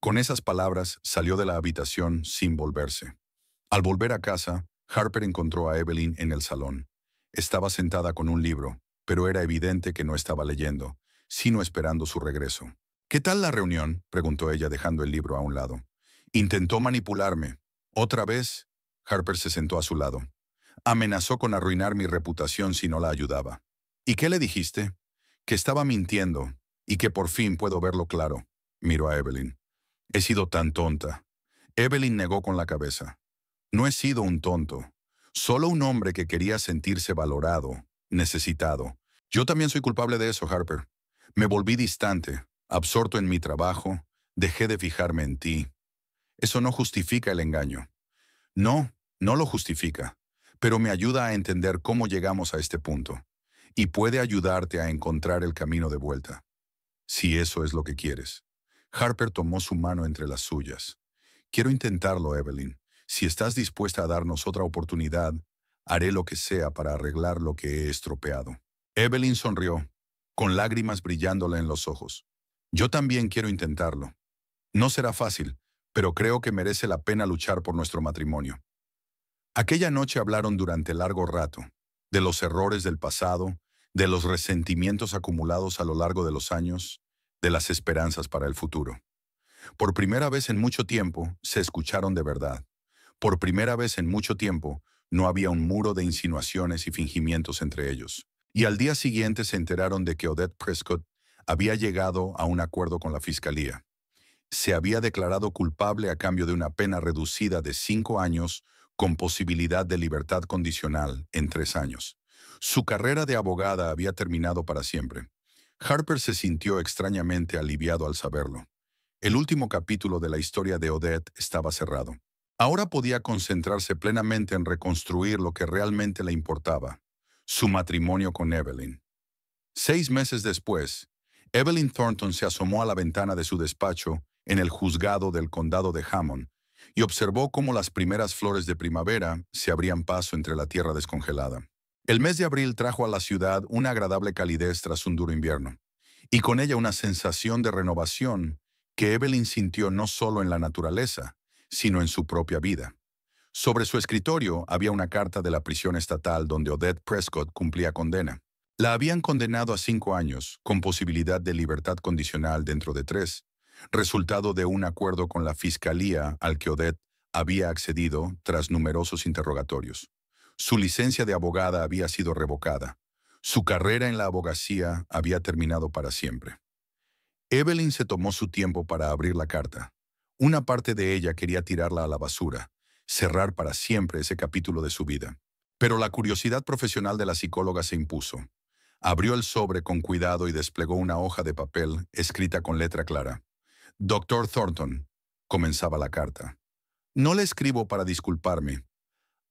Con esas palabras salió de la habitación sin volverse. Al volver a casa, Harper encontró a Evelyn en el salón. Estaba sentada con un libro, pero era evidente que no estaba leyendo, sino esperando su regreso. «¿Qué tal la reunión?», preguntó ella dejando el libro a un lado. «Intentó manipularme. ¿Otra vez?». Harper se sentó a su lado. «Amenazó con arruinar mi reputación si no la ayudaba». «¿Y qué le dijiste?». «Que estaba mintiendo y que por fin puedo verlo claro». Miró a Evelyn. «He sido tan tonta». Evelyn negó con la cabeza. No he sido un tonto, solo un hombre que quería sentirse valorado, necesitado. Yo también soy culpable de eso, Harper. Me volví distante, absorto en mi trabajo, dejé de fijarme en ti. Eso no justifica el engaño. No, no lo justifica, pero me ayuda a entender cómo llegamos a este punto. Y puede ayudarte a encontrar el camino de vuelta, si eso es lo que quieres. Harper tomó su mano entre las suyas. Quiero intentarlo, Evelyn. Si estás dispuesta a darnos otra oportunidad, haré lo que sea para arreglar lo que he estropeado. Evelyn sonrió, con lágrimas brillándole en los ojos. Yo también quiero intentarlo. No será fácil, pero creo que merece la pena luchar por nuestro matrimonio. Aquella noche hablaron durante largo rato, de los errores del pasado, de los resentimientos acumulados a lo largo de los años, de las esperanzas para el futuro. Por primera vez en mucho tiempo, se escucharon de verdad. Por primera vez en mucho tiempo, no había un muro de insinuaciones y fingimientos entre ellos. Y al día siguiente se enteraron de que Odette Prescott había llegado a un acuerdo con la fiscalía. Se había declarado culpable a cambio de una pena reducida de 5 años con posibilidad de libertad condicional en 3 años. Su carrera de abogada había terminado para siempre. Harper se sintió extrañamente aliviado al saberlo. El último capítulo de la historia de Odette estaba cerrado. Ahora podía concentrarse plenamente en reconstruir lo que realmente le importaba, su matrimonio con Evelyn. 6 meses después, Evelyn Thornton se asomó a la ventana de su despacho en el juzgado del condado de Hammond y observó cómo las primeras flores de primavera se abrían paso entre la tierra descongelada. El mes de abril trajo a la ciudad una agradable calidez tras un duro invierno, y con ella una sensación de renovación que Evelyn sintió no solo en la naturaleza, sino en su propia vida. Sobre su escritorio había una carta de la prisión estatal donde Odette Prescott cumplía condena. La habían condenado a 5 años, con posibilidad de libertad condicional dentro de 3, resultado de un acuerdo con la fiscalía al que Odette había accedido tras numerosos interrogatorios. Su licencia de abogada había sido revocada. Su carrera en la abogacía había terminado para siempre. Evelyn se tomó su tiempo para abrir la carta. Una parte de ella quería tirarla a la basura, cerrar para siempre ese capítulo de su vida. Pero la curiosidad profesional de la psicóloga se impuso. Abrió el sobre con cuidado y desplegó una hoja de papel escrita con letra clara. Doctor Thornton, comenzaba la carta. No le escribo para disculparme.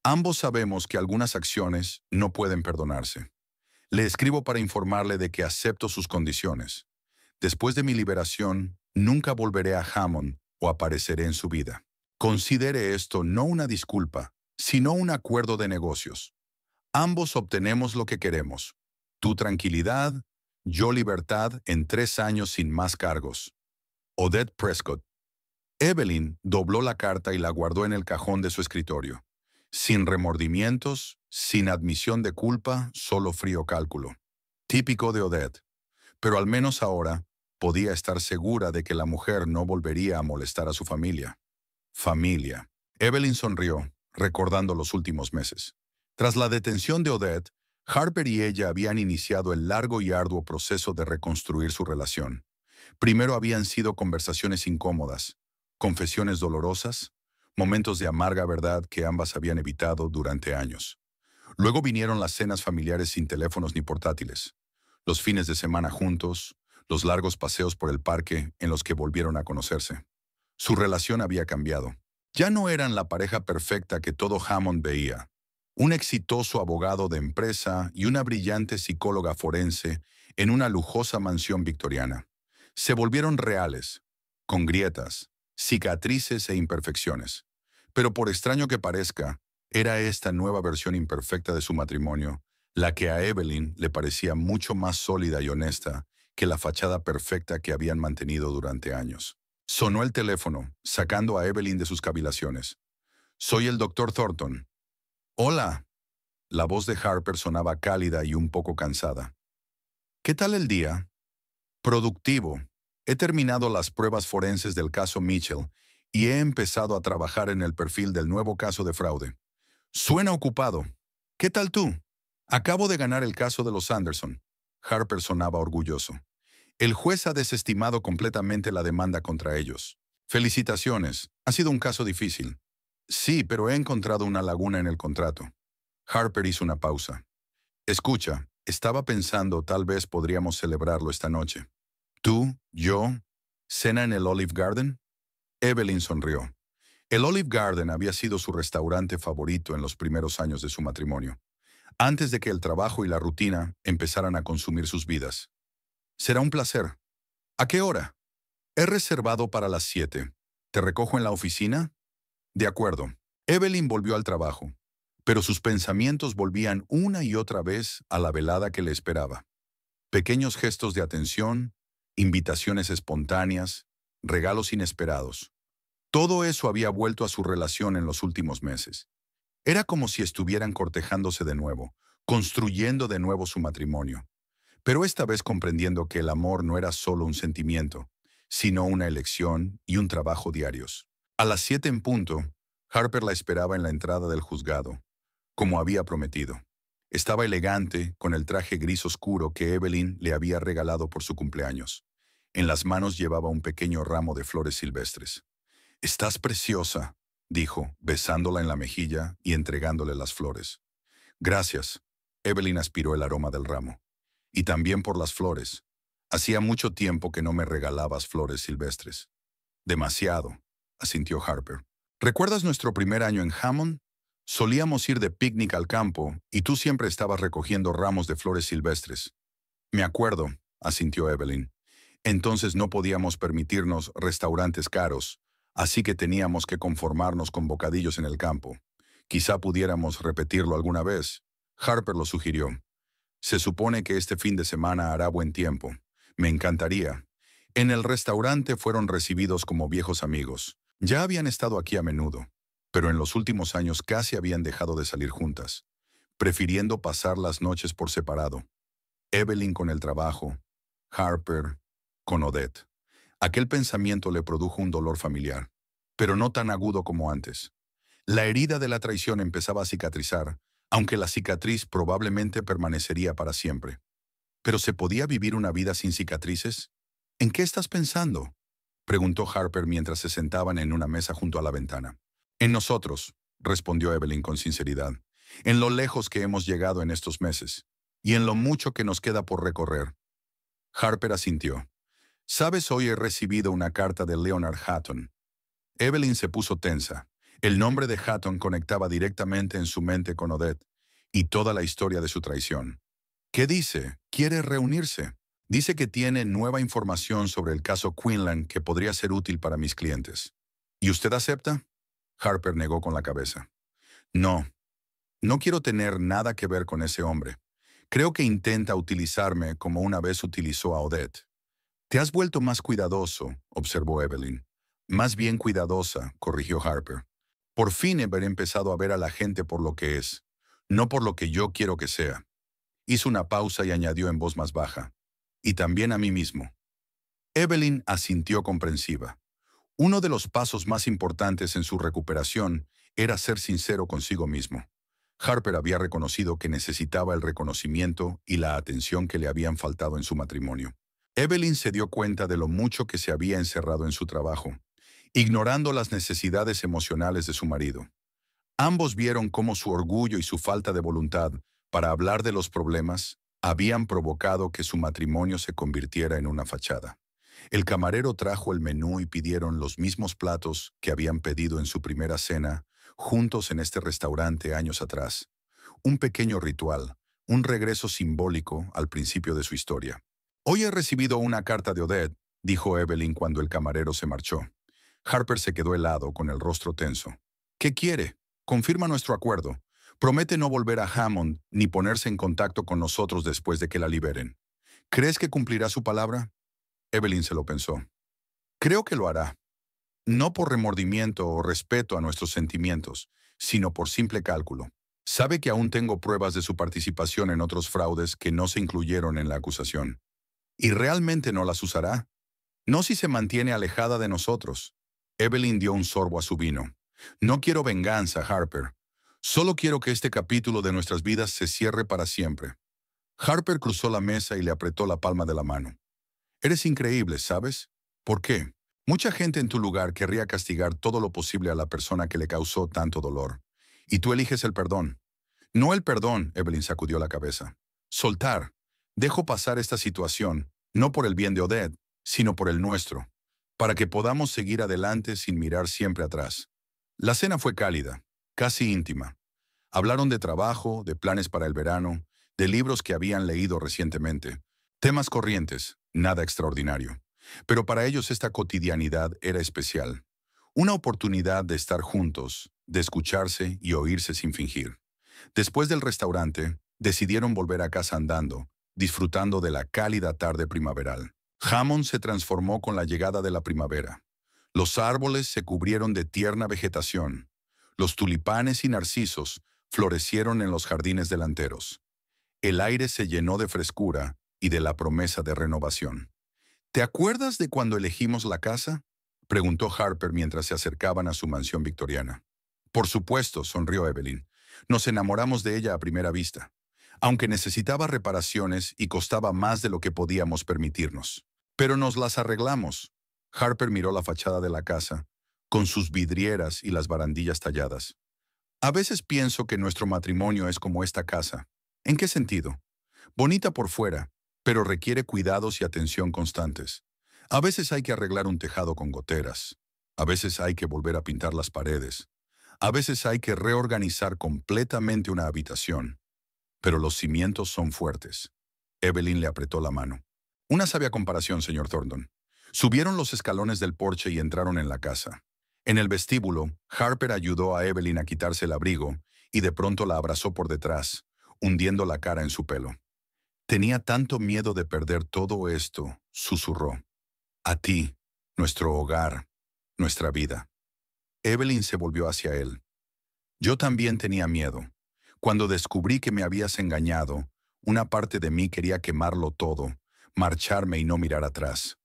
Ambos sabemos que algunas acciones no pueden perdonarse. Le escribo para informarle de que acepto sus condiciones. Después de mi liberación, nunca volveré a Hammond o apareceré en su vida. Considere esto no una disculpa, sino un acuerdo de negocios. Ambos obtenemos lo que queremos. Tu tranquilidad, yo libertad en 3 años sin más cargos. Odette Prescott. Evelyn dobló la carta y la guardó en el cajón de su escritorio. Sin remordimientos, sin admisión de culpa, solo frío cálculo. Típico de Odette. Pero al menos ahora podía estar segura de que la mujer no volvería a molestar a su familia. Familia. Evelyn sonrió, recordando los últimos meses. Tras la detención de Odette, Harper y ella habían iniciado el largo y arduo proceso de reconstruir su relación. Primero habían sido conversaciones incómodas, confesiones dolorosas, momentos de amarga verdad que ambas habían evitado durante años. Luego vinieron las cenas familiares sin teléfonos ni portátiles, los fines de semana juntos, los largos paseos por el parque en los que volvieron a conocerse. Su relación había cambiado. Ya no eran la pareja perfecta que todo Hammond veía. Un exitoso abogado de empresa y una brillante psicóloga forense en una lujosa mansión victoriana. Se volvieron reales, con grietas, cicatrices e imperfecciones. Pero por extraño que parezca, era esta nueva versión imperfecta de su matrimonio la que a Evelyn le parecía mucho más sólida y honesta que la fachada perfecta que habían mantenido durante años. Sonó el teléfono, sacando a Evelyn de sus cavilaciones. «Soy el doctor Thornton». «Hola». La voz de Harper sonaba cálida y un poco cansada. «¿Qué tal el día?» «Productivo. He terminado las pruebas forenses del caso Mitchell y he empezado a trabajar en el perfil del nuevo caso de fraude. Suena ocupado. ¿Qué tal tú?» «Acabo de ganar el caso de los Anderson». Harper sonaba orgulloso. «El juez ha desestimado completamente la demanda contra ellos. Felicitaciones. Ha sido un caso difícil». Sí, pero he encontrado una laguna en el contrato. Harper hizo una pausa. Escucha, estaba pensando tal vez podríamos celebrarlo esta noche. Tú, yo, cena en el Olive Garden. Evelyn sonrió. El Olive Garden había sido su restaurante favorito en los primeros años de su matrimonio, antes de que el trabajo y la rutina empezaran a consumir sus vidas. Será un placer. ¿A qué hora? He reservado para las 7. ¿Te recojo en la oficina? De acuerdo. Evelyn volvió al trabajo, pero sus pensamientos volvían una y otra vez a la velada que le esperaba. Pequeños gestos de atención, invitaciones espontáneas, regalos inesperados. Todo eso había vuelto a su relación en los últimos meses. Era como si estuvieran cortejándose de nuevo, construyendo de nuevo su matrimonio, pero esta vez comprendiendo que el amor no era solo un sentimiento, sino una elección y un trabajo diarios. A las 7 en punto, Harper la esperaba en la entrada del juzgado, como había prometido. Estaba elegante, con el traje gris oscuro que Evelyn le había regalado por su cumpleaños. En las manos llevaba un pequeño ramo de flores silvestres. «Estás preciosa», dijo, besándola en la mejilla y entregándole las flores. «Gracias». Evelyn aspiró el aroma del ramo. «Y también por las flores. Hacía mucho tiempo que no me regalabas flores silvestres». «Demasiado», asintió Harper. «¿Recuerdas nuestro primer año en Hammond? Solíamos ir de picnic al campo y tú siempre estabas recogiendo ramos de flores silvestres». «Me acuerdo», asintió Evelyn. «Entonces no podíamos permitirnos restaurantes caros, así que teníamos que conformarnos con bocadillos en el campo. Quizá pudiéramos repetirlo alguna vez». Harper lo sugirió. «Se supone que este fin de semana hará buen tiempo. Me encantaría». En el restaurante fueron recibidos como viejos amigos. Ya habían estado aquí a menudo, pero en los últimos años casi habían dejado de salir juntas, prefiriendo pasar las noches por separado. Evelyn con el trabajo, Harper con Odette. Aquel pensamiento le produjo un dolor familiar, pero no tan agudo como antes. La herida de la traición empezaba a cicatrizar, aunque la cicatriz probablemente permanecería para siempre. ¿Pero se podía vivir una vida sin cicatrices? ¿En qué estás pensando?, preguntó Harper mientras se sentaban en una mesa junto a la ventana. «En nosotros», respondió Evelyn con sinceridad, «en lo lejos que hemos llegado en estos meses, y en lo mucho que nos queda por recorrer». Harper asintió. «¿Sabes, hoy he recibido una carta de Leonard Hatton?» Evelyn se puso tensa. El nombre de Hatton conectaba directamente en su mente con Odette y toda la historia de su traición. «¿Qué dice? ¿Quiere reunirse?» «Dice que tiene nueva información sobre el caso Quinlan que podría ser útil para mis clientes». «¿Y usted acepta?» Harper negó con la cabeza. «No, no quiero tener nada que ver con ese hombre. Creo que intenta utilizarme como una vez utilizó a Odette». «Te has vuelto más cuidadoso», observó Evelyn. «Más bien cuidadosa», corrigió Harper. «Por fin haber empezado a ver a la gente por lo que es, no por lo que yo quiero que sea». Hizo una pausa y añadió en voz más baja. «Y también a mí mismo». Evelyn asintió comprensiva. Uno de los pasos más importantes en su recuperación era ser sincero consigo mismo. Harper había reconocido que necesitaba el reconocimiento y la atención que le habían faltado en su matrimonio. Evelyn se dio cuenta de lo mucho que se había encerrado en su trabajo, ignorando las necesidades emocionales de su marido. Ambos vieron cómo su orgullo y su falta de voluntad para hablar de los problemas habían provocado que su matrimonio se convirtiera en una fachada. El camarero trajo el menú y pidieron los mismos platos que habían pedido en su primera cena, juntos en este restaurante años atrás. Un pequeño ritual, un regreso simbólico al principio de su historia. «Hoy he recibido una carta de Odette», dijo Evelyn cuando el camarero se marchó. Harper se quedó helado, con el rostro tenso. «¿Qué quiere? Confirma nuestro acuerdo. Promete no volver a Hammond ni ponerse en contacto con nosotros después de que la liberen. ¿Crees que cumplirá su palabra?» Evelyn se lo pensó. «Creo que lo hará. No por remordimiento o respeto a nuestros sentimientos, sino por simple cálculo. Sabe que aún tengo pruebas de su participación en otros fraudes que no se incluyeron en la acusación. ¿Y realmente no las usará? No si se mantiene alejada de nosotros». Evelyn dio un sorbo a su vino. «No quiero venganza, Harper. Solo quiero que este capítulo de nuestras vidas se cierre para siempre». Harper cruzó la mesa y le apretó la palma de la mano. «Eres increíble, ¿sabes? ¿Por qué? Mucha gente en tu lugar querría castigar todo lo posible a la persona que le causó tanto dolor. Y tú eliges el perdón. No el perdón, Evelyn sacudió la cabeza. Soltar. Dejo pasar esta situación, no por el bien de Odette, sino por el nuestro, para que podamos seguir adelante sin mirar siempre atrás. La cena fue cálida, casi íntima. Hablaron de trabajo, de planes para el verano, de libros que habían leído recientemente. Temas corrientes, nada extraordinario. Pero para ellos esta cotidianidad era especial. Una oportunidad de estar juntos, de escucharse y oírse sin fingir. Después del restaurante, decidieron volver a casa andando, disfrutando de la cálida tarde primaveral. Hammond se transformó con la llegada de la primavera. Los árboles se cubrieron de tierna vegetación. Los tulipanes y narcisos florecieron en los jardines delanteros. El aire se llenó de frescura y de la promesa de renovación. ¿Te acuerdas de cuando elegimos la casa?, preguntó Harper mientras se acercaban a su mansión victoriana. Por supuesto, sonrió Evelyn. Nos enamoramos de ella a primera vista, aunque necesitaba reparaciones y costaba más de lo que podíamos permitirnos. Pero nos las arreglamos. Harper miró la fachada de la casa, con sus vidrieras y las barandillas talladas. A veces pienso que nuestro matrimonio es como esta casa. ¿En qué sentido? Bonita por fuera, pero requiere cuidados y atención constantes. A veces hay que arreglar un tejado con goteras. A veces hay que volver a pintar las paredes. A veces hay que reorganizar completamente una habitación. Pero los cimientos son fuertes. Evelyn le apretó la mano. Una sabia comparación, señor Thornton. Subieron los escalones del porche y entraron en la casa. En el vestíbulo, Harper ayudó a Evelyn a quitarse el abrigo y de pronto la abrazó por detrás, hundiendo la cara en su pelo. Tenía tanto miedo de perder todo esto, susurró. A ti, nuestro hogar, nuestra vida. Evelyn se volvió hacia él. Yo también tenía miedo. Cuando descubrí que me habías engañado, una parte de mí quería quemarlo todo, marcharme y no mirar atrás.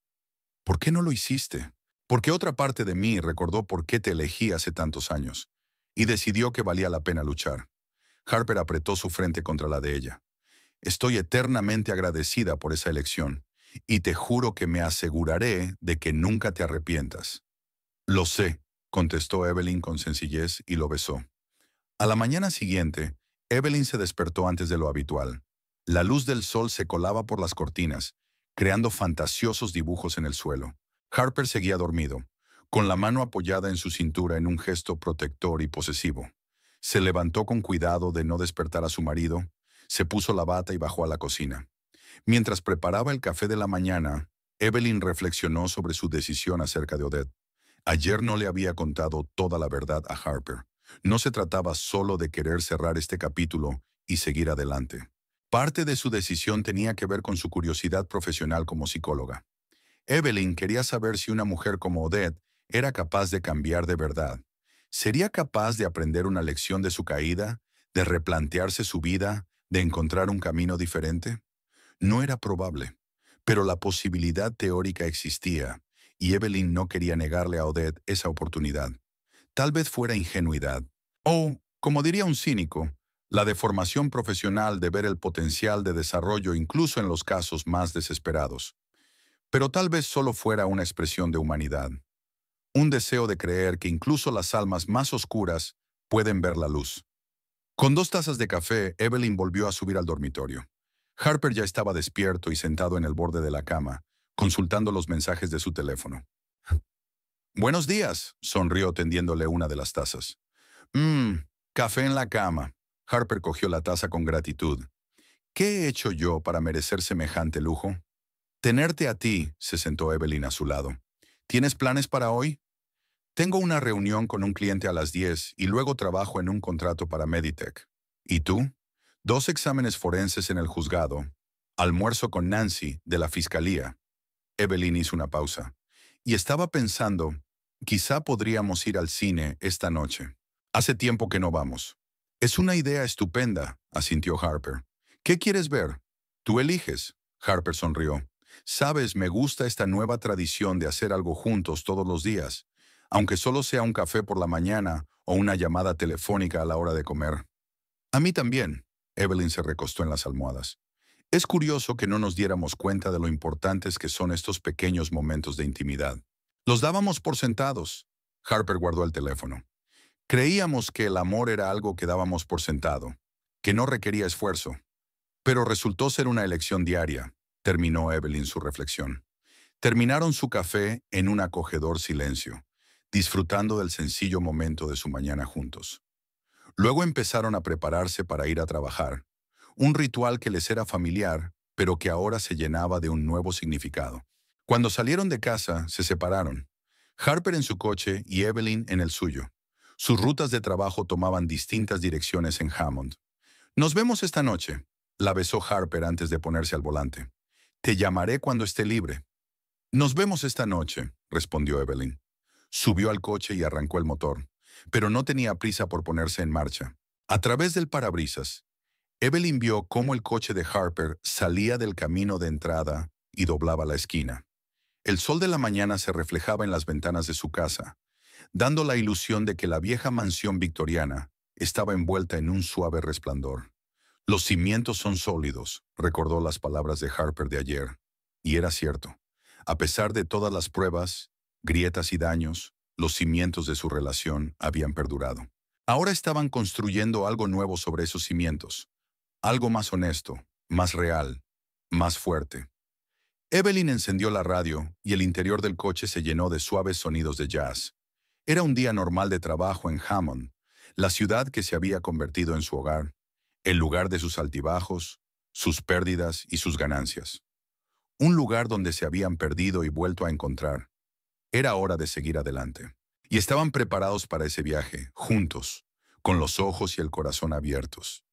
¿Por qué no lo hiciste? Porque otra parte de mí recordó por qué te elegí hace tantos años y decidió que valía la pena luchar. Harper apretó su frente contra la de ella. Estoy eternamente agradecida por esa elección y te juro que me aseguraré de que nunca te arrepientas. Lo sé, contestó Evelyn con sencillez y lo besó. A la mañana siguiente, Evelyn se despertó antes de lo habitual. La luz del sol se colaba por las cortinas, creando fantasiosos dibujos en el suelo. Harper seguía dormido, con la mano apoyada en su cintura en un gesto protector y posesivo. Se levantó con cuidado de no despertar a su marido, se puso la bata y bajó a la cocina. Mientras preparaba el café de la mañana, Evelyn reflexionó sobre su decisión acerca de Odette. Ayer no le había contado toda la verdad a Harper. No se trataba solo de querer cerrar este capítulo y seguir adelante. Parte de su decisión tenía que ver con su curiosidad profesional como psicóloga. Evelyn quería saber si una mujer como Odette era capaz de cambiar de verdad. ¿Sería capaz de aprender una lección de su caída, de replantearse su vida, de encontrar un camino diferente? No era probable, pero la posibilidad teórica existía, y Evelyn no quería negarle a Odette esa oportunidad. Tal vez fuera ingenuidad, o, como diría un cínico, la deformación profesional de ver el potencial de desarrollo incluso en los casos más desesperados. Pero tal vez solo fuera una expresión de humanidad, un deseo de creer que incluso las almas más oscuras pueden ver la luz. Con 2 tazas de café, Evelyn volvió a subir al dormitorio. Harper ya estaba despierto y sentado en el borde de la cama, consultando los mensajes de su teléfono. «Buenos días», sonrió tendiéndole una de las tazas. Café en la cama». Harper cogió la taza con gratitud. «¿Qué he hecho yo para merecer semejante lujo?» «Tenerte a ti», se sentó Evelyn a su lado. «¿Tienes planes para hoy?» «Tengo una reunión con un cliente a las 10 y luego trabajo en un contrato para Meditech. ¿Y tú?» «2 exámenes forenses en el juzgado. Almuerzo con Nancy, de la fiscalía». Evelyn hizo una pausa. «Y estaba pensando, quizá podríamos ir al cine esta noche. Hace tiempo que no vamos». «Es una idea estupenda», asintió Harper. «¿Qué quieres ver?» «Tú eliges», Harper sonrió. «Sabes, me gusta esta nueva tradición de hacer algo juntos todos los días, aunque solo sea un café por la mañana o una llamada telefónica a la hora de comer». «A mí también», Evelyn se recostó en las almohadas. «Es curioso que no nos diéramos cuenta de lo importantes que son estos pequeños momentos de intimidad. Los dábamos por sentados. Harper guardó el teléfono. Creíamos que el amor era algo que dábamos por sentado, que no requería esfuerzo. Pero resultó ser una elección diaria, terminó Evelyn su reflexión. Terminaron su café en un acogedor silencio, disfrutando del sencillo momento de su mañana juntos. Luego empezaron a prepararse para ir a trabajar, un ritual que les era familiar, pero que ahora se llenaba de un nuevo significado. Cuando salieron de casa, se separaron. Harper en su coche y Evelyn en el suyo. Sus rutas de trabajo tomaban distintas direcciones en Hammond. «Nos vemos esta noche», la besó Harper antes de ponerse al volante. «Te llamaré cuando esté libre». «Nos vemos esta noche», respondió Evelyn. Subió al coche y arrancó el motor, pero no tenía prisa por ponerse en marcha. A través del parabrisas, Evelyn vio cómo el coche de Harper salía del camino de entrada y doblaba la esquina. El sol de la mañana se reflejaba en las ventanas de su casa, dando la ilusión de que la vieja mansión victoriana estaba envuelta en un suave resplandor. «Los cimientos son sólidos», recordó las palabras de Harper de ayer. Y era cierto. A pesar de todas las pruebas, grietas y daños, los cimientos de su relación habían perdurado. Ahora estaban construyendo algo nuevo sobre esos cimientos. Algo más honesto, más real, más fuerte. Evelyn encendió la radio y el interior del coche se llenó de suaves sonidos de jazz. Era un día normal de trabajo en Hammond, la ciudad que se había convertido en su hogar, el lugar de sus altibajos, sus pérdidas y sus ganancias. Un lugar donde se habían perdido y vuelto a encontrar. Era hora de seguir adelante. Y estaban preparados para ese viaje, juntos, con los ojos y el corazón abiertos.